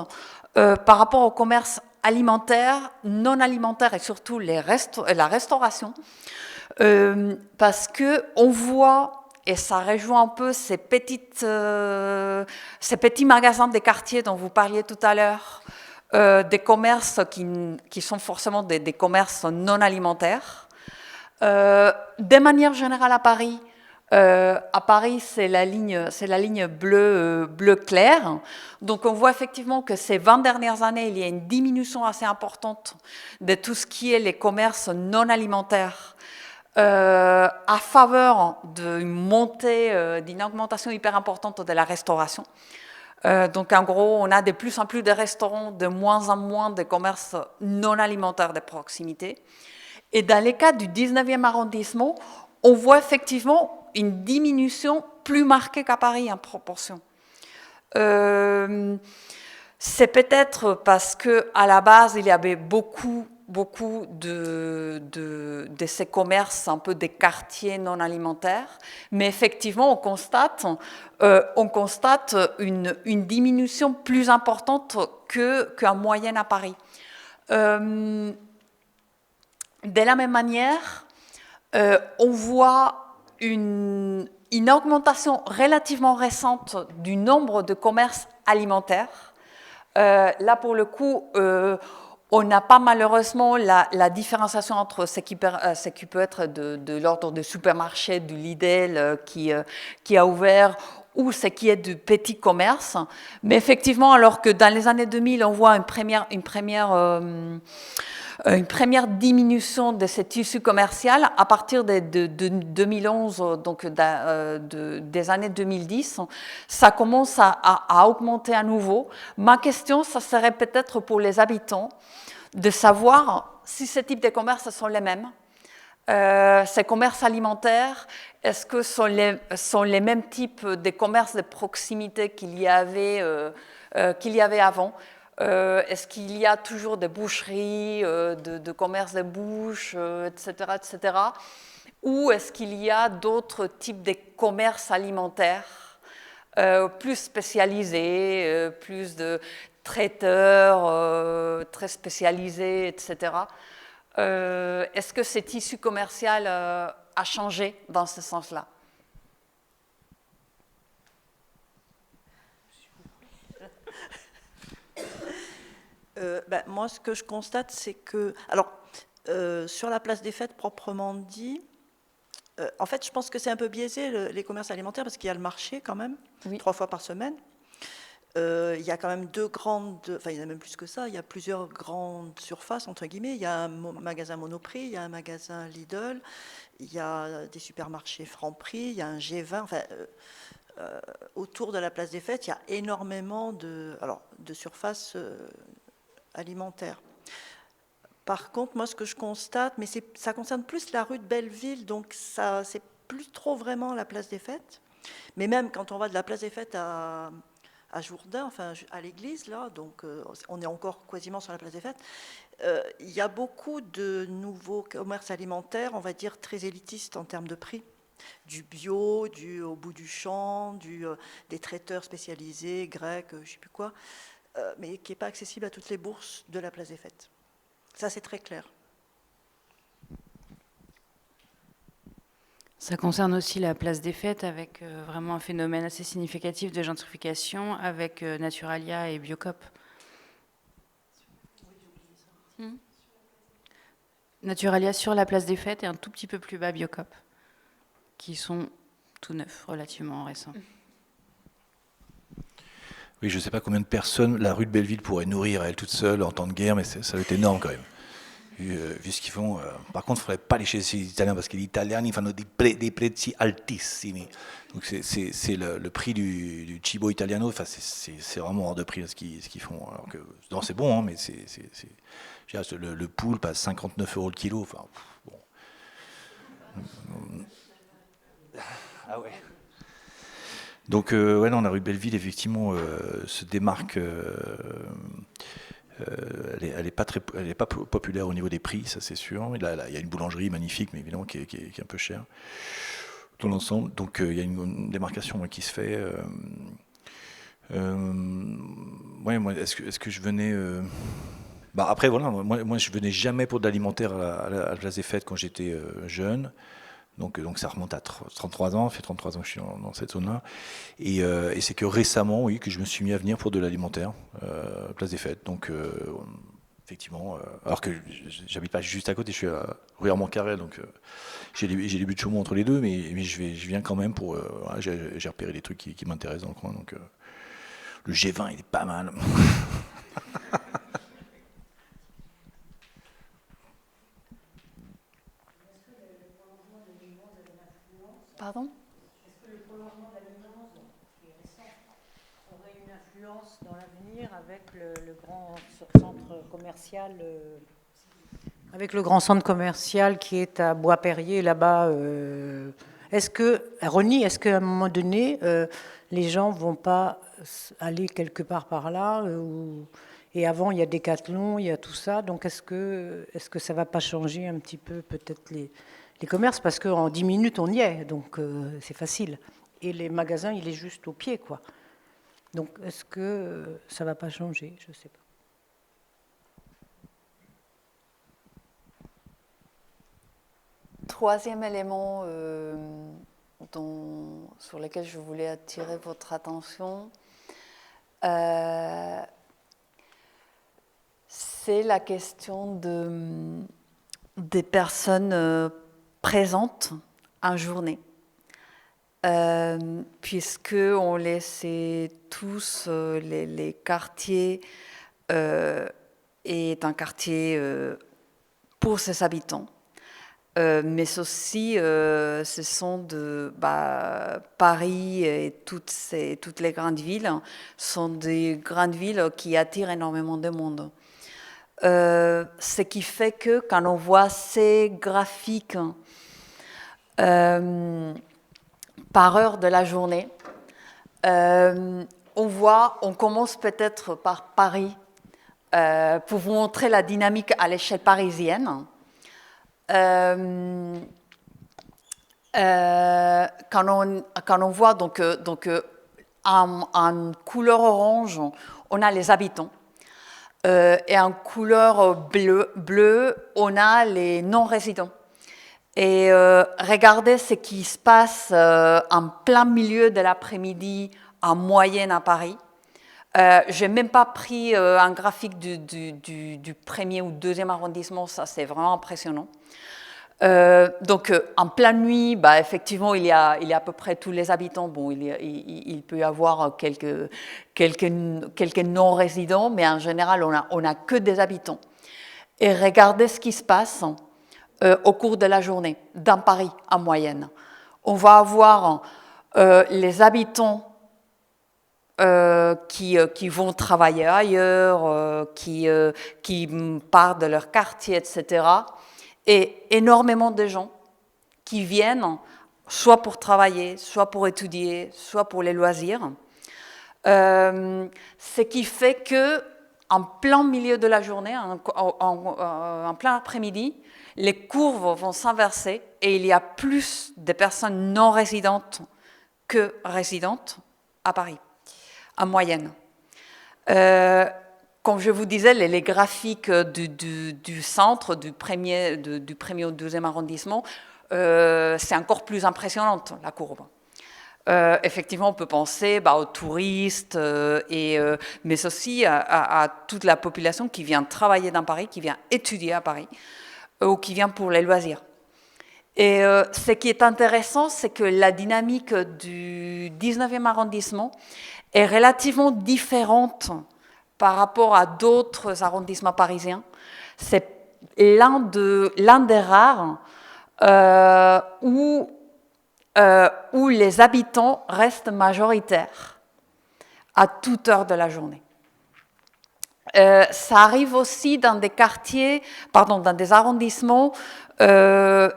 par rapport au commerce alimentaire, non alimentaire et surtout la restauration, parce qu'on voit, et ça rejoint un peu ces petits magasins des quartiers dont vous parliez tout à l'heure, des commerces qui sont forcément des commerces non alimentaires. De manière générale à Paris, À Paris, c'est la ligne bleu clair. Donc, on voit effectivement que ces 20 dernières années, il y a une diminution assez importante de tout ce qui est les commerces non alimentaires à faveur d'une montée, d'une augmentation hyper importante de la restauration. Donc, en gros, on a de plus en plus de restaurants, de moins en moins de commerces non alimentaires de proximité. Et dans les cas du 19e arrondissement, on voit effectivement une diminution plus marquée qu'à Paris en proportion. C'est peut-être parce qu'à la base, il y avait beaucoup de ces commerces, un peu des quartiers non alimentaires, mais effectivement, on constate une diminution plus importante qu'en moyenne à Paris. De la même manière, on voit une augmentation relativement récente du nombre de commerces alimentaires. Là, pour le coup, on n'a pas malheureusement la différenciation entre ce qui peut être de l'ordre du supermarché, du Lidl qui a ouvert, ou ce qui est du petit commerce. Mais effectivement, alors que dans les années 2000, on voit une première diminution de ce tissu commercial à partir de 2011, donc des années 2010, ça commence à augmenter à nouveau. Ma question, ça serait peut-être pour les habitants de savoir si ces types de commerces sont les mêmes. Ces commerces alimentaires, est-ce que sont les mêmes types de commerces de proximité qu'il y avait avant? Est-ce qu'il y a toujours des boucheries, de commerces de bouche, etc., etc. Ou est-ce qu'il y a d'autres types de commerces alimentaires plus spécialisés, plus de traiteurs très spécialisés, etc. Est-ce que ce tissu commercial a changé dans ce sens-là? Moi, ce que je constate, c'est que... Alors, sur la place des Fêtes, proprement dit, en fait, je pense que c'est un peu biaisé, les commerces alimentaires, parce qu'il y a le marché, quand même, oui. 3 fois par semaine. Il y a quand même 2 grandes... Enfin, il y en a même plus que ça. Il y a plusieurs grandes surfaces, entre guillemets. Il y a un magasin Monoprix, il y a un magasin Lidl, il y a des supermarchés Franprix, il y a un G20... Enfin, autour de la place des Fêtes, il y a énormément de surfaces... alimentaire. Par contre, moi, ce que je constate, mais ça concerne plus la rue de Belleville, donc ça, c'est plus trop vraiment la place des Fêtes. Mais même quand on va de la place des Fêtes à Jourdain, enfin à l'église, là, donc on est encore quasiment sur la place des Fêtes, il y a beaucoup de nouveaux commerces alimentaires, on va dire très élitistes en termes de prix. Du bio, du au bout du champ, des traiteurs spécialisés, grecs, je ne sais plus quoi. Mais qui n'est pas accessible à toutes les bourses de la place des Fêtes. Ça, c'est très clair. Ça concerne aussi la place des Fêtes, avec vraiment un phénomène assez significatif de gentrification, avec Naturalia et Biocop. Naturalia sur la place des Fêtes et un tout petit peu plus bas Biocop, qui sont tout neufs, relativement récents. Oui, je ne sais pas combien de personnes la rue de Belleville pourrait nourrir à elle toute seule en temps de guerre, mais ça va être énorme quand même, vu ce qu'ils font. Par contre, il ne faudrait pas aller chez les Italiens, parce que les Italiens, ils font des prezzi altissimi. Donc c'est le prix du cibo italiano, enfin, c'est vraiment hors de prix ce qu'ils font. Alors que, non, c'est bon, hein, mais le poulpe à 59 € le kilo. Enfin, bon. Ah ouais. Donc, ouais, non, la rue de Belleville, effectivement, se démarque. Elle n'est pas populaire au niveau des prix, ça c'est sûr. Il y a une boulangerie magnifique, mais évidemment qui est un peu chère dans l'ensemble. Donc, il y a une démarcation qui se fait. Ouais, moi, est-ce que je venais. Après, voilà, moi, je venais jamais pour de l'alimentaire à la place des Fêtes quand j'étais jeune. Donc ça remonte à 33 ans, ça fait 33 ans que je suis dans cette zone-là. Et c'est que récemment, oui, que je me suis mis à venir pour de l'alimentaire, place des Fêtes. Donc effectivement, alors que j'habite pas juste à côté, je suis à rue Armand-Carrel, donc j'ai des buts de Chaumont entre les deux, mais je viens quand même pour... voilà, j'ai repéré des trucs qui m'intéressent dans le coin, donc le G20, il est pas mal. Pardon? Est-ce que le prolongement de la ligne 11, qui est récent, aurait une influence dans l'avenir avec le grand centre commercial avec le grand centre commercial qui est à Bois-Perrier, là-bas? Est-ce que, Ronnie, est-ce qu'à un moment donné, les gens vont pas aller quelque part par là et avant, il y a Decathlon, il y a tout ça. Donc, est-ce que ça va pas changer un petit peu peut-être les commerces, parce qu'en 10 minutes, on y est, donc c'est facile. Et les magasins, il est juste au pied, quoi. Donc, est-ce que ça ne va pas changer? Je ne sais pas. Troisième élément sur lequel je voulais attirer votre attention, c'est la question des personnes présentes en journée, puisque on laissait tous les quartiers est un quartier pour ses habitants, mais aussi ce sont Paris et toutes les grandes villes sont des grandes villes qui attirent énormément de monde. Ce qui fait que quand on voit ces graphiques par heure de la journée, on commence peut-être par Paris pour vous montrer la dynamique à l'échelle parisienne. Quand on voit donc en couleur orange, on a les habitants. Et en couleur bleu, on a les non-résidents. Et regardez ce qui se passe en plein milieu de l'après-midi en moyenne à Paris. Je n'ai même pas pris un graphique du premier ou deuxième arrondissement, ça c'est vraiment impressionnant. Donc en pleine nuit, effectivement, il y a à peu près tous les habitants. Bon, il peut y avoir quelques non-résidents, mais en général, on a que des habitants. Et regardez ce qui se passe au cours de la journée, dans Paris, en moyenne. On va avoir les habitants qui vont travailler ailleurs, qui partent de leur quartier, etc., et énormément de gens qui viennent soit pour travailler, soit pour étudier, soit pour les loisirs. Ce qui fait que en plein milieu de la journée, en plein après-midi, les courbes vont s'inverser et il y a plus de personnes non résidentes que résidentes à Paris, en moyenne. Comme je vous disais, les graphiques du centre, du premier au deuxième arrondissement, c'est encore plus impressionnant, la courbe. Effectivement, on peut penser aux touristes, mais aussi à toute la population qui vient travailler dans Paris, qui vient étudier à Paris, ou qui vient pour les loisirs. Et ce qui est intéressant, c'est que la dynamique du 19e arrondissement est relativement différente par rapport à d'autres arrondissements parisiens. C'est l'un des rares où les habitants restent majoritaires à toute heure de la journée. Ça arrive aussi dans des quartiers, dans des arrondissements à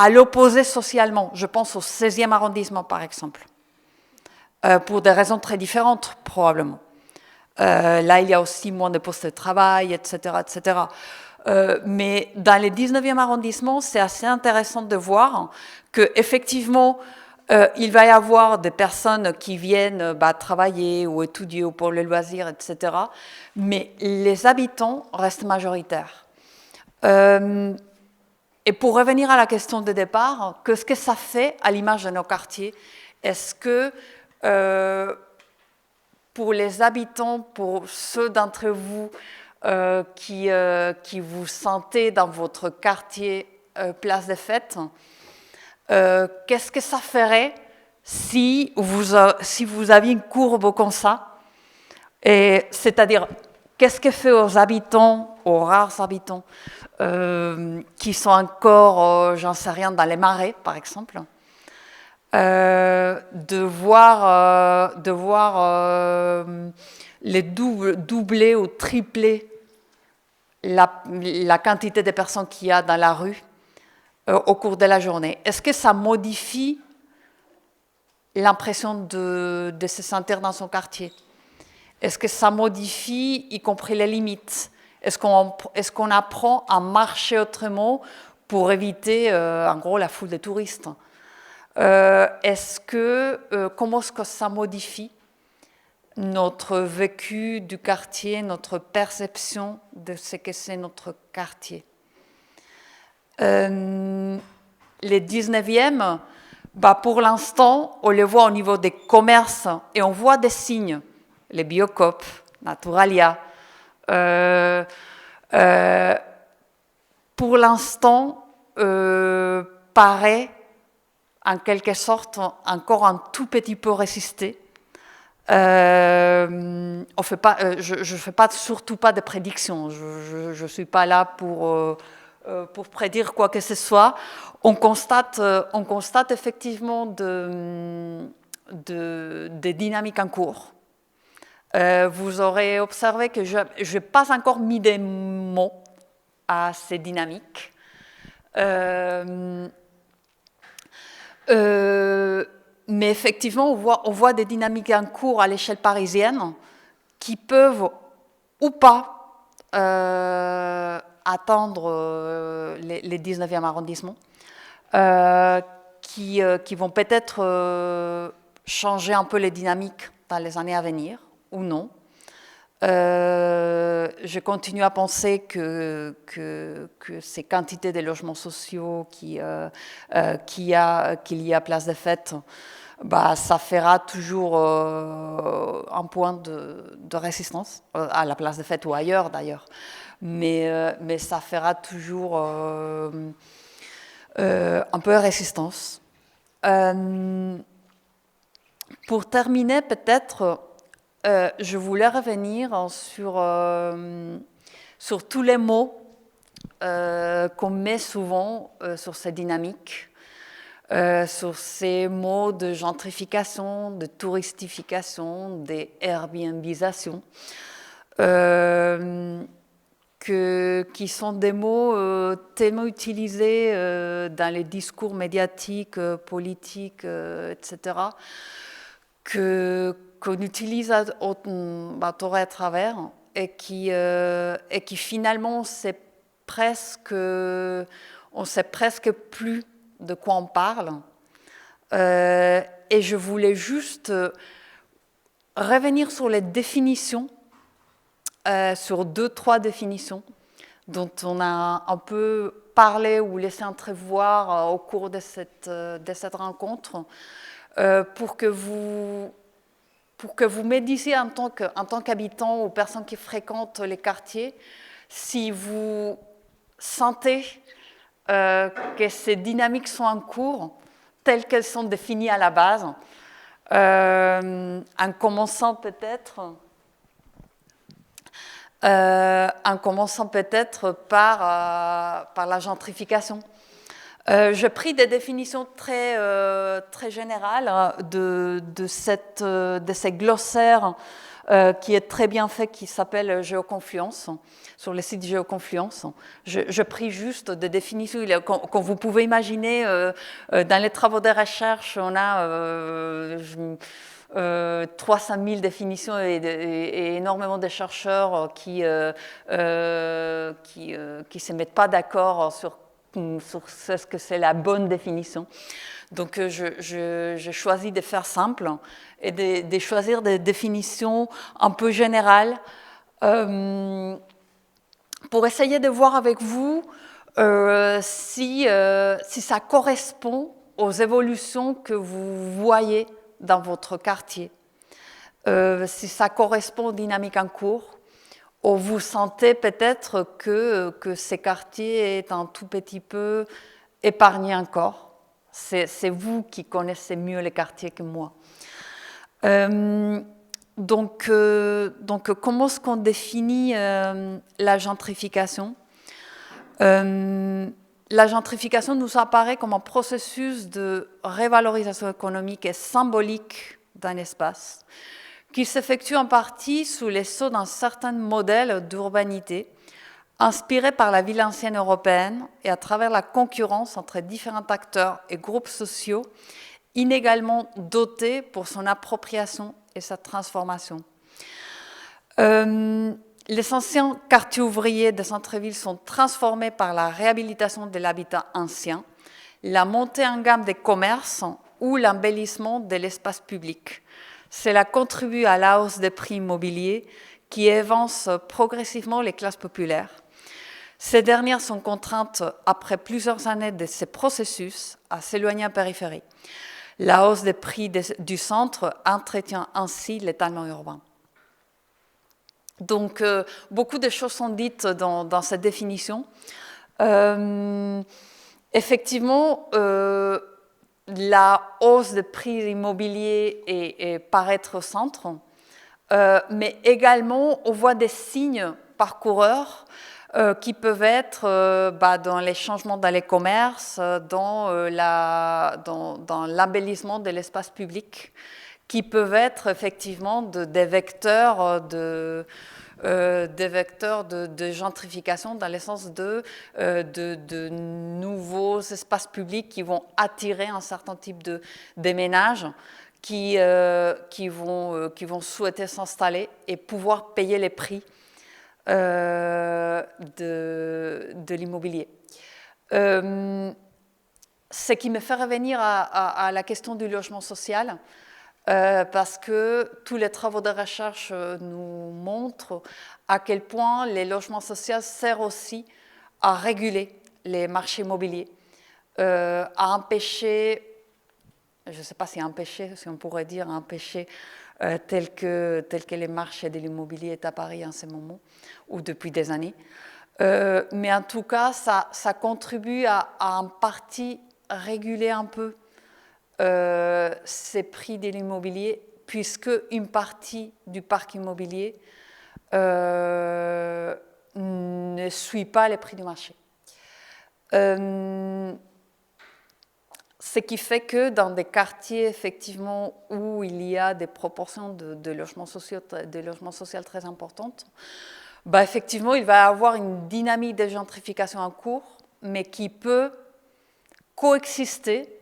l'opposé socialement. Je pense au 16e arrondissement, par exemple, pour des raisons très différentes, probablement. Là, il y a aussi moins de postes de travail, etc., etc. Mais dans les 19e arrondissements, c'est assez intéressant de voir qu'effectivement, il va y avoir des personnes qui viennent travailler ou étudier ou pour le loisir, etc. Mais les habitants restent majoritaires. Et pour revenir à la question de départ, qu'est-ce que ça fait à l'image de nos quartiers? Est-ce que pour les habitants, pour ceux d'entre vous qui vous sentez dans votre quartier Place des Fêtes, qu'est-ce que ça ferait si vous aviez une courbe comme ça? C'est-à-dire, qu'est-ce que fait aux habitants, aux rares habitants, qui sont encore, j'en sais rien, dans les marais, par exemple, de voir les doubler ou tripler la quantité de personnes qu'il y a dans la rue au cours de la journée. Est-ce que ça modifie l'impression de se sentir dans son quartier? Est-ce que ça modifie, y compris les limites? Est-ce qu'on apprend à marcher autrement pour éviter, en gros, la foule de touristes? Comment est-ce que ça modifie notre vécu du quartier, notre perception de ce que c'est notre quartier? Les 19e, pour l'instant, on les voit au niveau des commerces et on voit des signes. Les Biocoop, Naturalia. Pour l'instant, paraît en quelque sorte encore un tout petit peu résister. Je fais surtout pas de prédictions. Je suis pas là pour prédire quoi que ce soit. On constate effectivement des dynamiques en cours. Vous aurez observé que je n'ai pas encore mis des mots à ces dynamiques. Mais effectivement, on voit des dynamiques en cours à l'échelle parisienne qui peuvent ou pas atteindre les 19e arrondissements, qui vont peut-être changer un peu les dynamiques dans les années à venir, ou non. Je continue à penser que ces quantités de logements sociaux qu'il y a à Place des Fêtes, ça fera toujours un point de résistance, à la Place des Fêtes ou ailleurs d'ailleurs, mais ça fera toujours un peu de résistance. Pour terminer, peut-être, je voulais revenir sur tous les mots qu'on met souvent sur ces dynamiques, sur ces mots de gentrification, de touristification, d'Airbnbisation, qui sont des mots tellement utilisés dans les discours médiatiques, politiques, etc., qu'on utilise à tort et à travers, et qui finalement, on sait presque plus de quoi on parle. Et je voulais juste revenir sur les définitions, sur 2-3 définitions dont on a un peu parlé ou laissé entrevoir au cours de cette rencontre, pour que vous me disiez en tant qu'habitant ou personnes qui fréquentent les quartiers, si vous sentez que ces dynamiques sont en cours, telles qu'elles sont définies à la base, en commençant peut-être par la gentrification. J'ai pris des définitions très générales de ces glossaires qui est très bien fait, qui s'appelle Géoconfluence, sur le site Géoconfluence. Je pris juste des définitions. Comme vous pouvez imaginer, dans les travaux de recherche, on a 300 000 définitions et énormément de chercheurs qui se mettent pas d'accord sur ce que c'est la bonne définition. Donc, j'ai choisi de faire simple et de choisir des définitions un peu générales pour essayer de voir avec vous si ça correspond aux évolutions que vous voyez dans votre quartier, si ça correspond aux dynamiques en cours où vous sentez peut-être que ces quartiers est un tout petit peu épargnés encore. C'est vous qui connaissez mieux les quartiers que moi. Donc, comment est-ce qu'on définit la gentrification? La gentrification nous apparaît comme un processus de révalorisation économique et symbolique d'un espace qui s'effectue en partie sous les sceaux d'un certain modèle d'urbanité inspiré par la ville ancienne européenne et à travers la concurrence entre différents acteurs et groupes sociaux inégalement dotés pour son appropriation et sa transformation. Les anciens quartiers ouvriers des centres-villes sont transformés par la réhabilitation de l'habitat ancien, la montée en gamme des commerces ou l'embellissement de l'espace public. Cela contribue à la hausse des prix immobiliers qui évance progressivement les classes populaires. Ces dernières sont contraintes, après plusieurs années de ces processus, à s'éloigner en périphérie. La hausse des prix du centre entretient ainsi l'étalement urbain. Donc, beaucoup de choses sont dites dans cette définition. Effectivement, la hausse des prix immobiliers est paraître au centre, mais également on voit des signes parcoureurs qui peuvent être dans les changements dans les commerces, dans l'embellissement de l'espace public, qui peuvent être effectivement des vecteurs de gentrification dans le sens de nouveaux espaces publics qui vont attirer un certain type de ménages qui vont souhaiter s'installer et pouvoir payer les prix de l'immobilier. Ce qui me fait revenir à la question du logement social, parce que tous les travaux de recherche nous montrent à quel point les logements sociaux servent aussi à réguler les marchés immobiliers, à empêcher, je ne sais pas si empêcher, si on pourrait dire empêcher, tel que les marchés de l'immobilier est à Paris en ce moment, ou depuis des années. Mais en tout cas, ça contribue à en partie réguler un peu ces prix de l'immobilier, puisque une partie du parc immobilier ne suit pas les prix du marché. Ce qui fait que dans des quartiers effectivement où il y a des proportions de logements sociaux très importantes, effectivement il va y avoir une dynamique de gentrification en cours, mais qui peut coexister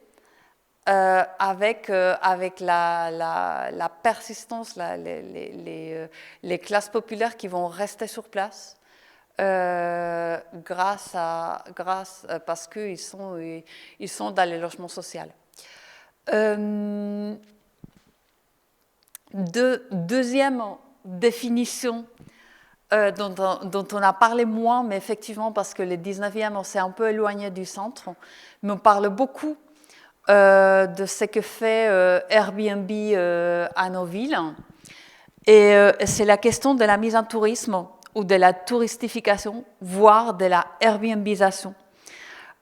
avec la persistance, les classes populaires qui vont rester sur place parce qu'ils sont dans les logements sociaux. Deuxième définition dont on a parlé moins, mais effectivement parce que le 19e, on s'est un peu éloigné du centre, mais on parle beaucoup de ce que fait Airbnb à nos villes. Et c'est la question de la mise en tourisme ou de la touristification, voire de la Airbnbisation.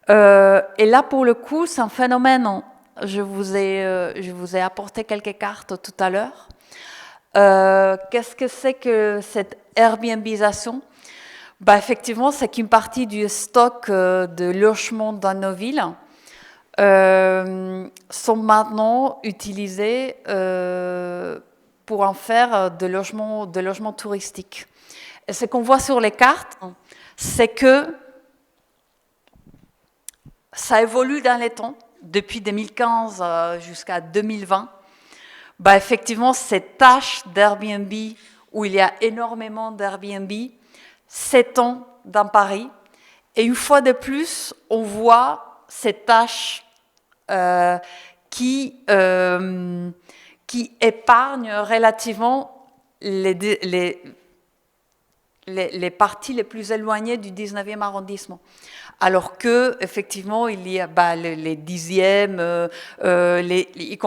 Et là, pour le coup, c'est un phénomène. Je vous ai apporté quelques cartes tout à l'heure. Qu'est-ce que c'est que cette Airbnbisation? Effectivement, c'est qu'une partie du stock de logements dans nos villes sont maintenant utilisés pour en faire de logements touristiques. Et ce qu'on voit sur les cartes, c'est que ça évolue dans les temps, depuis 2015 jusqu'à 2020. Effectivement, cette tâche d'Airbnb, où il y a énormément d'Airbnb, s'étend dans Paris. Et une fois de plus, on voit cette tâche qui épargne relativement les parties les plus éloignées du 19e arrondissement. Alors que, effectivement, il y a les 10e, y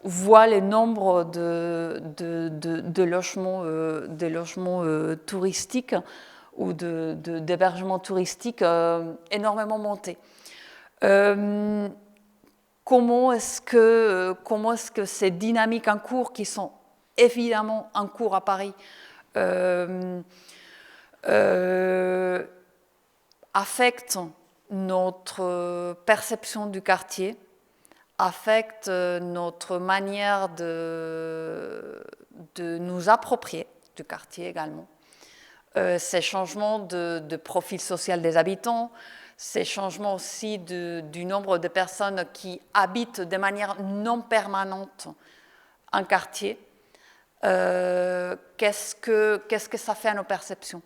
où voit le nombre de logements touristiques ou d'hébergements touristiques énormément monter. Comment est-ce que ces dynamiques en cours, qui sont évidemment en cours à Paris, affectent notre perception du quartier, affectent notre manière de nous approprier du quartier également. Ces changements de profil social des habitants, ces changements aussi du nombre de personnes qui habitent de manière non permanente un quartier, qu'est-ce que ça fait à nos perceptions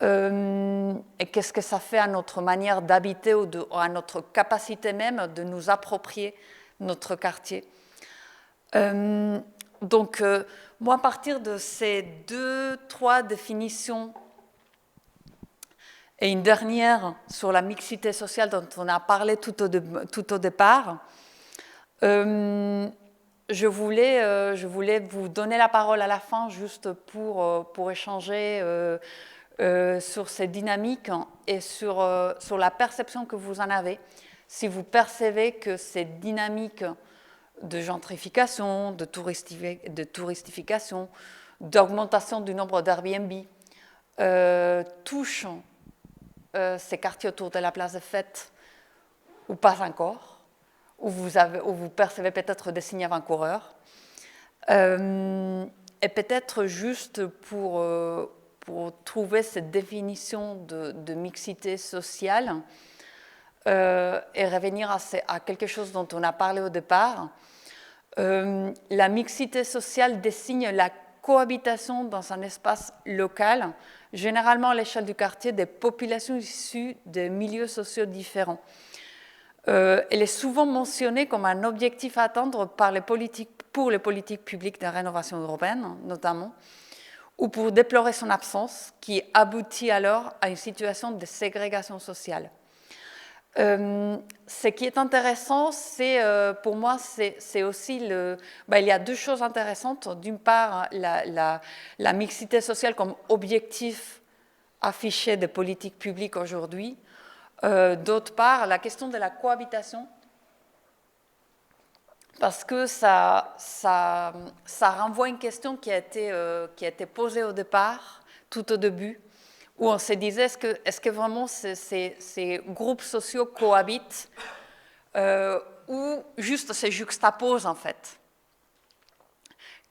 et qu'est-ce que ça fait à notre manière d'habiter ou à notre capacité même de nous approprier notre quartier. Donc, moi, à partir de ces 2-3 définitions et une dernière sur la mixité sociale dont on a parlé tout au départ, je voulais vous donner la parole à la fin juste pour échanger sur ces dynamiques et sur la perception que vous en avez. Si vous percevez que ces dynamiques de gentrification, de touristification, d'augmentation du nombre d'Airbnb touchent ces quartiers autour de la place des Fêtes ou pas encore, où vous percevez peut-être des signes avant-coureurs. Et peut-être juste pour trouver cette définition de mixité sociale et revenir à quelque chose dont on a parlé au départ. La mixité sociale désigne la cohabitation dans un espace local, généralement à l'échelle du quartier, des populations issues de milieux sociaux différents. Elle est souvent mentionnée comme un objectif à atteindre pour les politiques publiques de rénovation urbaine, notamment, ou pour déplorer son absence, qui aboutit alors à une situation de ségrégation sociale. Ce qui est intéressant, pour moi, c'est aussi il y a 2 choses intéressantes. D'une part, la mixité sociale comme objectif affiché des politiques publiques aujourd'hui. D'autre part, la question de la cohabitation, parce que ça renvoie à une question qui a été posée au départ, tout au début, où on se disait est-ce que vraiment ces groupes sociaux cohabitent ou juste se juxtaposent en fait.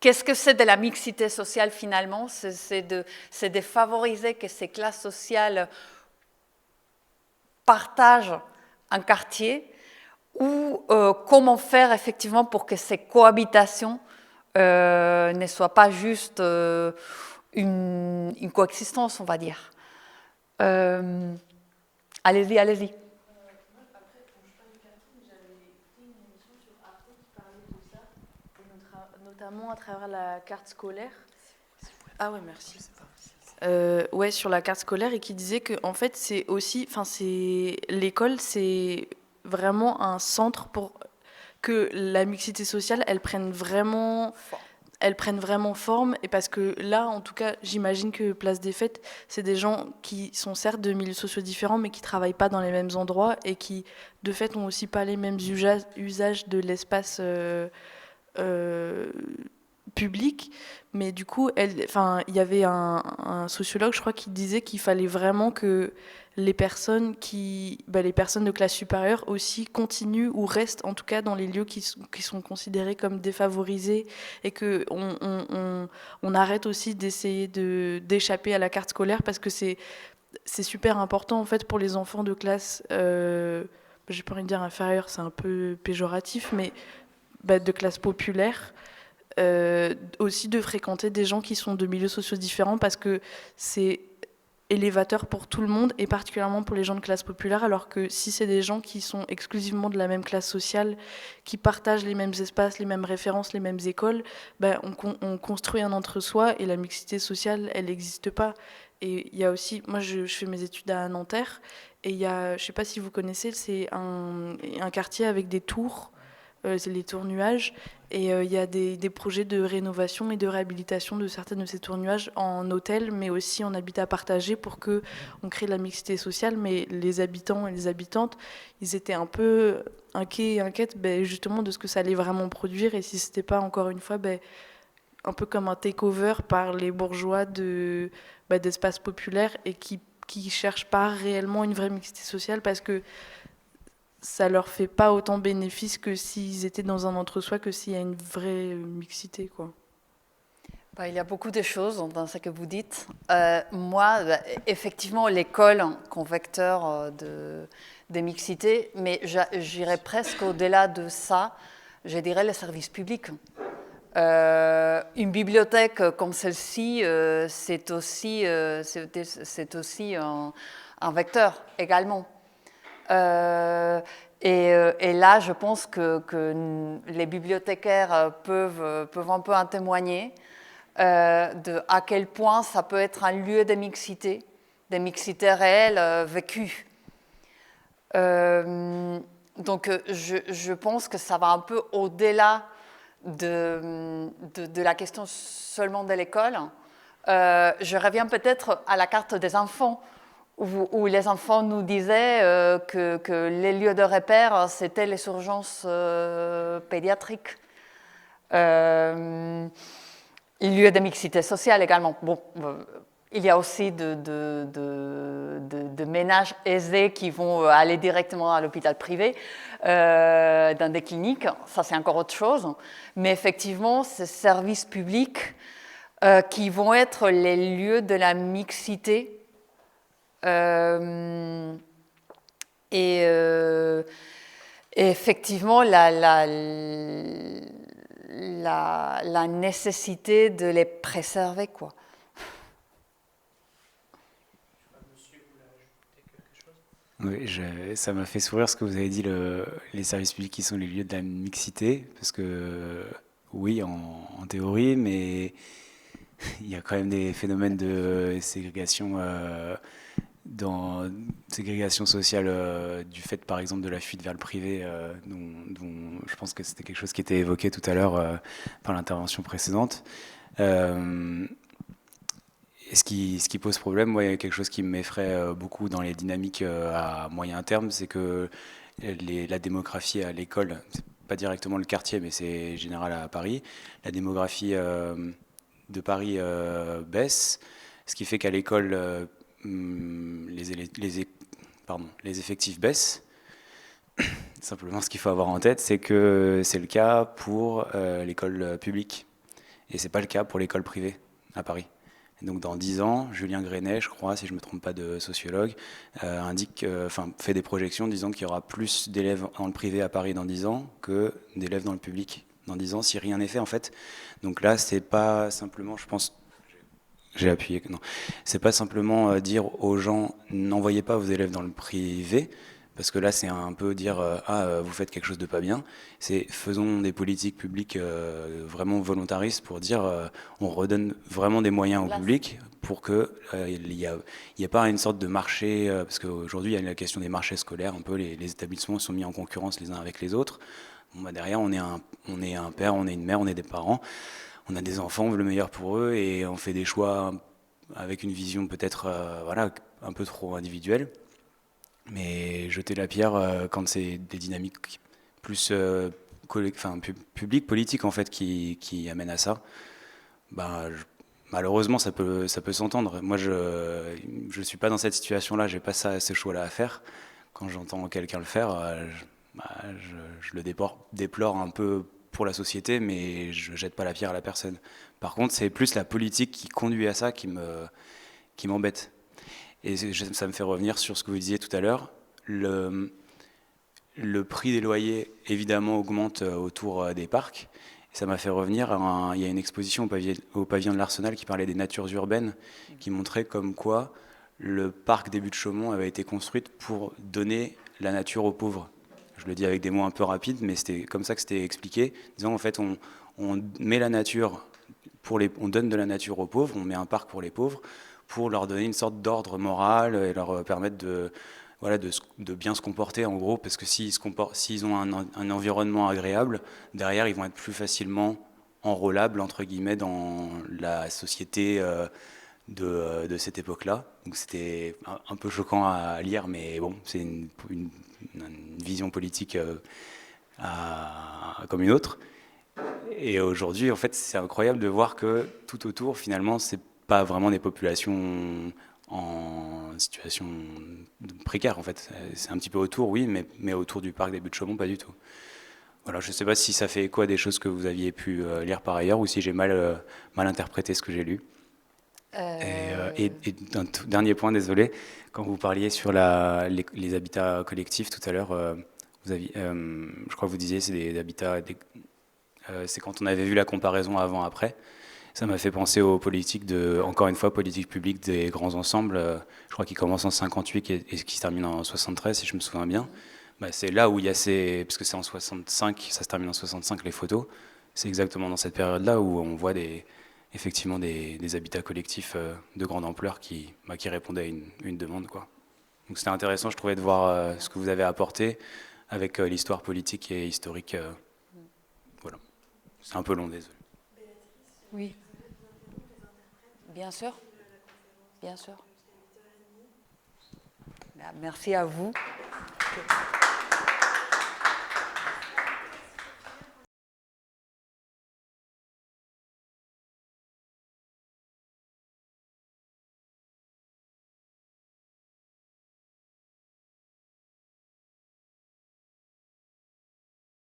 Qu'est-ce que c'est de la mixité sociale finalement? C'est de favoriser que ces classes sociales partagent un quartier, ou comment faire effectivement pour que ces cohabitations ne soient pas juste une coexistence, on va dire. Allez-y. Après, je parle du quartier, mais j'avais écouté une émission sur Arte qui parlait de ça, et notamment à travers la carte scolaire. Ah ouais, merci. Ouais, sur la carte scolaire, et qui disait que en fait, c'est aussi, l'école, c'est vraiment un centre pour que la mixité sociale, elle prenne vraiment forme, et parce que là, en tout cas, j'imagine que Place des Fêtes, c'est des gens qui sont certes de milieux sociaux différents, mais qui travaillent pas dans les mêmes endroits et qui, de fait, ont aussi pas les mêmes usages de l'espace public. Mais du coup, il y avait un sociologue, je crois, qui disait qu'il fallait vraiment que les personnes de classe supérieure aussi continuent ou restent en tout cas dans les lieux qui sont considérés comme défavorisés, et que on arrête aussi d'essayer d'échapper à la carte scolaire, parce que c'est super important en fait pour les enfants de classe, j'ai pas envie de dire inférieure, c'est un peu péjoratif, mais de classe populaire. Aussi de fréquenter des gens qui sont de milieux sociaux différents, parce que c'est élévateur pour tout le monde, et particulièrement pour les gens de classe populaire, alors que si c'est des gens qui sont exclusivement de la même classe sociale, qui partagent les mêmes espaces, les mêmes références, les mêmes écoles, on construit un entre-soi, et la mixité sociale, elle n'existe pas. Et il y a aussi, moi je fais mes études à Nanterre, et il y a, je ne sais pas si vous connaissez, c'est un quartier avec des tours, c'est les tours-nuages. Et il y a des projets de rénovation et de réhabilitation de certaines de ces tours-nuages en hôtel, mais aussi en habitat partagé pour qu'on crée de la mixité sociale. Mais les habitants et les habitantes, ils étaient un peu inquiets et inquiètes justement de ce que ça allait vraiment produire et si c'était pas, encore une fois, un peu comme un take-over par les bourgeois d'espaces populaires et qui cherchent pas réellement une vraie mixité sociale parce que ça leur fait pas autant bénéfice que s'ils étaient dans un entre-soi, que s'il y a une vraie mixité, quoi. Il y a beaucoup de choses dans ce que vous dites. Moi, effectivement, l'école comme vecteur de mixité, mais j'irais presque au-delà de ça, je dirais le service public. Une bibliothèque comme celle-ci, c'est aussi un vecteur également. Et là, je pense que les bibliothécaires peuvent un peu en témoigner de à quel point ça peut être un lieu de mixité réelle vécue. Donc, je pense que ça va un peu au-delà de la question seulement de l'école. Je reviens peut-être à la carte des enfants, où les enfants nous disaient que les lieux de repère, c'était les urgences pédiatriques. Les lieux de mixité sociale également. Bon, il y a aussi de ménages aisés qui vont aller directement à l'hôpital privé, dans des cliniques. Ça, c'est encore autre chose. Mais effectivement, ces services publics qui vont être les lieux de la mixité. Et effectivement, la nécessité de les préserver, quoi. Oui, ça m'a fait sourire ce que vous avez dit, les services publics qui sont les lieux de la mixité, parce que oui, en théorie, mais il y a quand même des phénomènes de ségrégation sociale du fait, par exemple, de la fuite vers le privé, dont je pense que c'était quelque chose qui était évoqué tout à l'heure par l'intervention précédente. Et ce qui pose problème, moi, il y a quelque chose qui m'effraie beaucoup dans les dynamiques à moyen terme, c'est que la démographie à l'école, c'est pas directement le quartier, mais c'est général à Paris, la démographie de Paris baisse, ce qui fait qu'à l'école, les effectifs baissent. Simplement, ce qu'il faut avoir en tête, c'est que c'est le cas pour l'école publique, et c'est pas le cas pour l'école privée à Paris. Et donc dans 10 ans, Julien Grenet, je crois, si je ne me trompe pas de sociologue, fait des projections disant qu'il y aura plus d'élèves dans le privé à Paris dans 10 ans que d'élèves dans le public dans 10 ans, si rien n'est fait en fait. Donc là, c'est pas simplement, je pense, j'ai appuyé, non, c'est pas simplement dire aux gens n'envoyez pas vos élèves dans le privé, parce que là c'est un peu dire vous faites quelque chose de pas bien. C'est faisons des politiques publiques vraiment volontaristes pour dire on redonne vraiment des moyens au public pour que il y a pas une sorte de marché, parce qu'aujourd'hui il y a la question des marchés scolaires, un peu les établissements sont mis en concurrence les uns avec les autres. Bon, derrière on est un père, on est une mère, on est des parents, on a des enfants, on veut le meilleur pour eux et on fait des choix avec une vision peut-être un peu trop individuelle. Mais jeter la pierre quand c'est des dynamiques plus publiques, politiques en fait, qui amènent à ça, malheureusement ça peut s'entendre. Moi je suis pas dans cette situation-là, j'ai pas ce choix-là à faire. Quand j'entends quelqu'un le faire, je le déplore un peu pour la société, mais je jette pas la pierre à la personne. Par contre, c'est plus la politique qui conduit à ça qui m'embête. Et ça me fait revenir sur ce que vous disiez tout à l'heure. Le prix des loyers, évidemment, augmente autour des parcs. Et ça m'a fait revenir il y a une exposition au pavillon de l'Arsenal qui parlait des natures urbaines, qui montrait comme quoi le parc des Buttes-Chaumont avait été construit pour donner la nature aux pauvres. Je le dis avec des mots un peu rapides, mais c'était comme ça que c'était expliqué. Disons, en fait, on met la nature, on donne de la nature aux pauvres, on met un parc pour les pauvres, pour leur donner une sorte d'ordre moral et leur permettre voilà, de bien se comporter en gros, parce que s'ils ont un environnement agréable, derrière ils vont être plus facilement enrôlables entre guillemets dans la société de cette époque-là. Donc c'était un peu choquant à lire, mais bon, c'est une vision politique comme une autre. Et aujourd'hui, en fait, c'est incroyable de voir que tout autour, finalement, c'est pas vraiment des populations en situation précaire, en fait. C'est un petit peu autour, oui, mais autour du parc des Buttes-Chaumont, pas du tout. Voilà, je ne sais pas si ça fait écho à des choses que vous aviez pu lire par ailleurs ou si j'ai mal interprété ce que j'ai lu. Et un tout dernier point, désolé, quand vous parliez sur les habitats collectifs tout à l'heure, je crois que vous disiez c'est des habitats, c'est quand on avait vu la comparaison avant-après. Ça m'a fait penser aux politiques encore une fois, politique publique des grands ensembles. Je crois qu'ils commencent en 58 et qui se terminent en 73, si je me souviens bien. Bah, c'est là où il y a parce que c'est en 65, ça se termine en 65 les photos. C'est exactement dans cette période-là où on voit effectivement des habitats collectifs de grande ampleur qui répondaient à une demande, quoi. Donc c'était intéressant, je trouvais, de voir ce que vous avez apporté avec l'histoire politique et historique. Voilà. C'est un peu long, désolé. Oui. Bien sûr. Bien sûr. Merci à vous.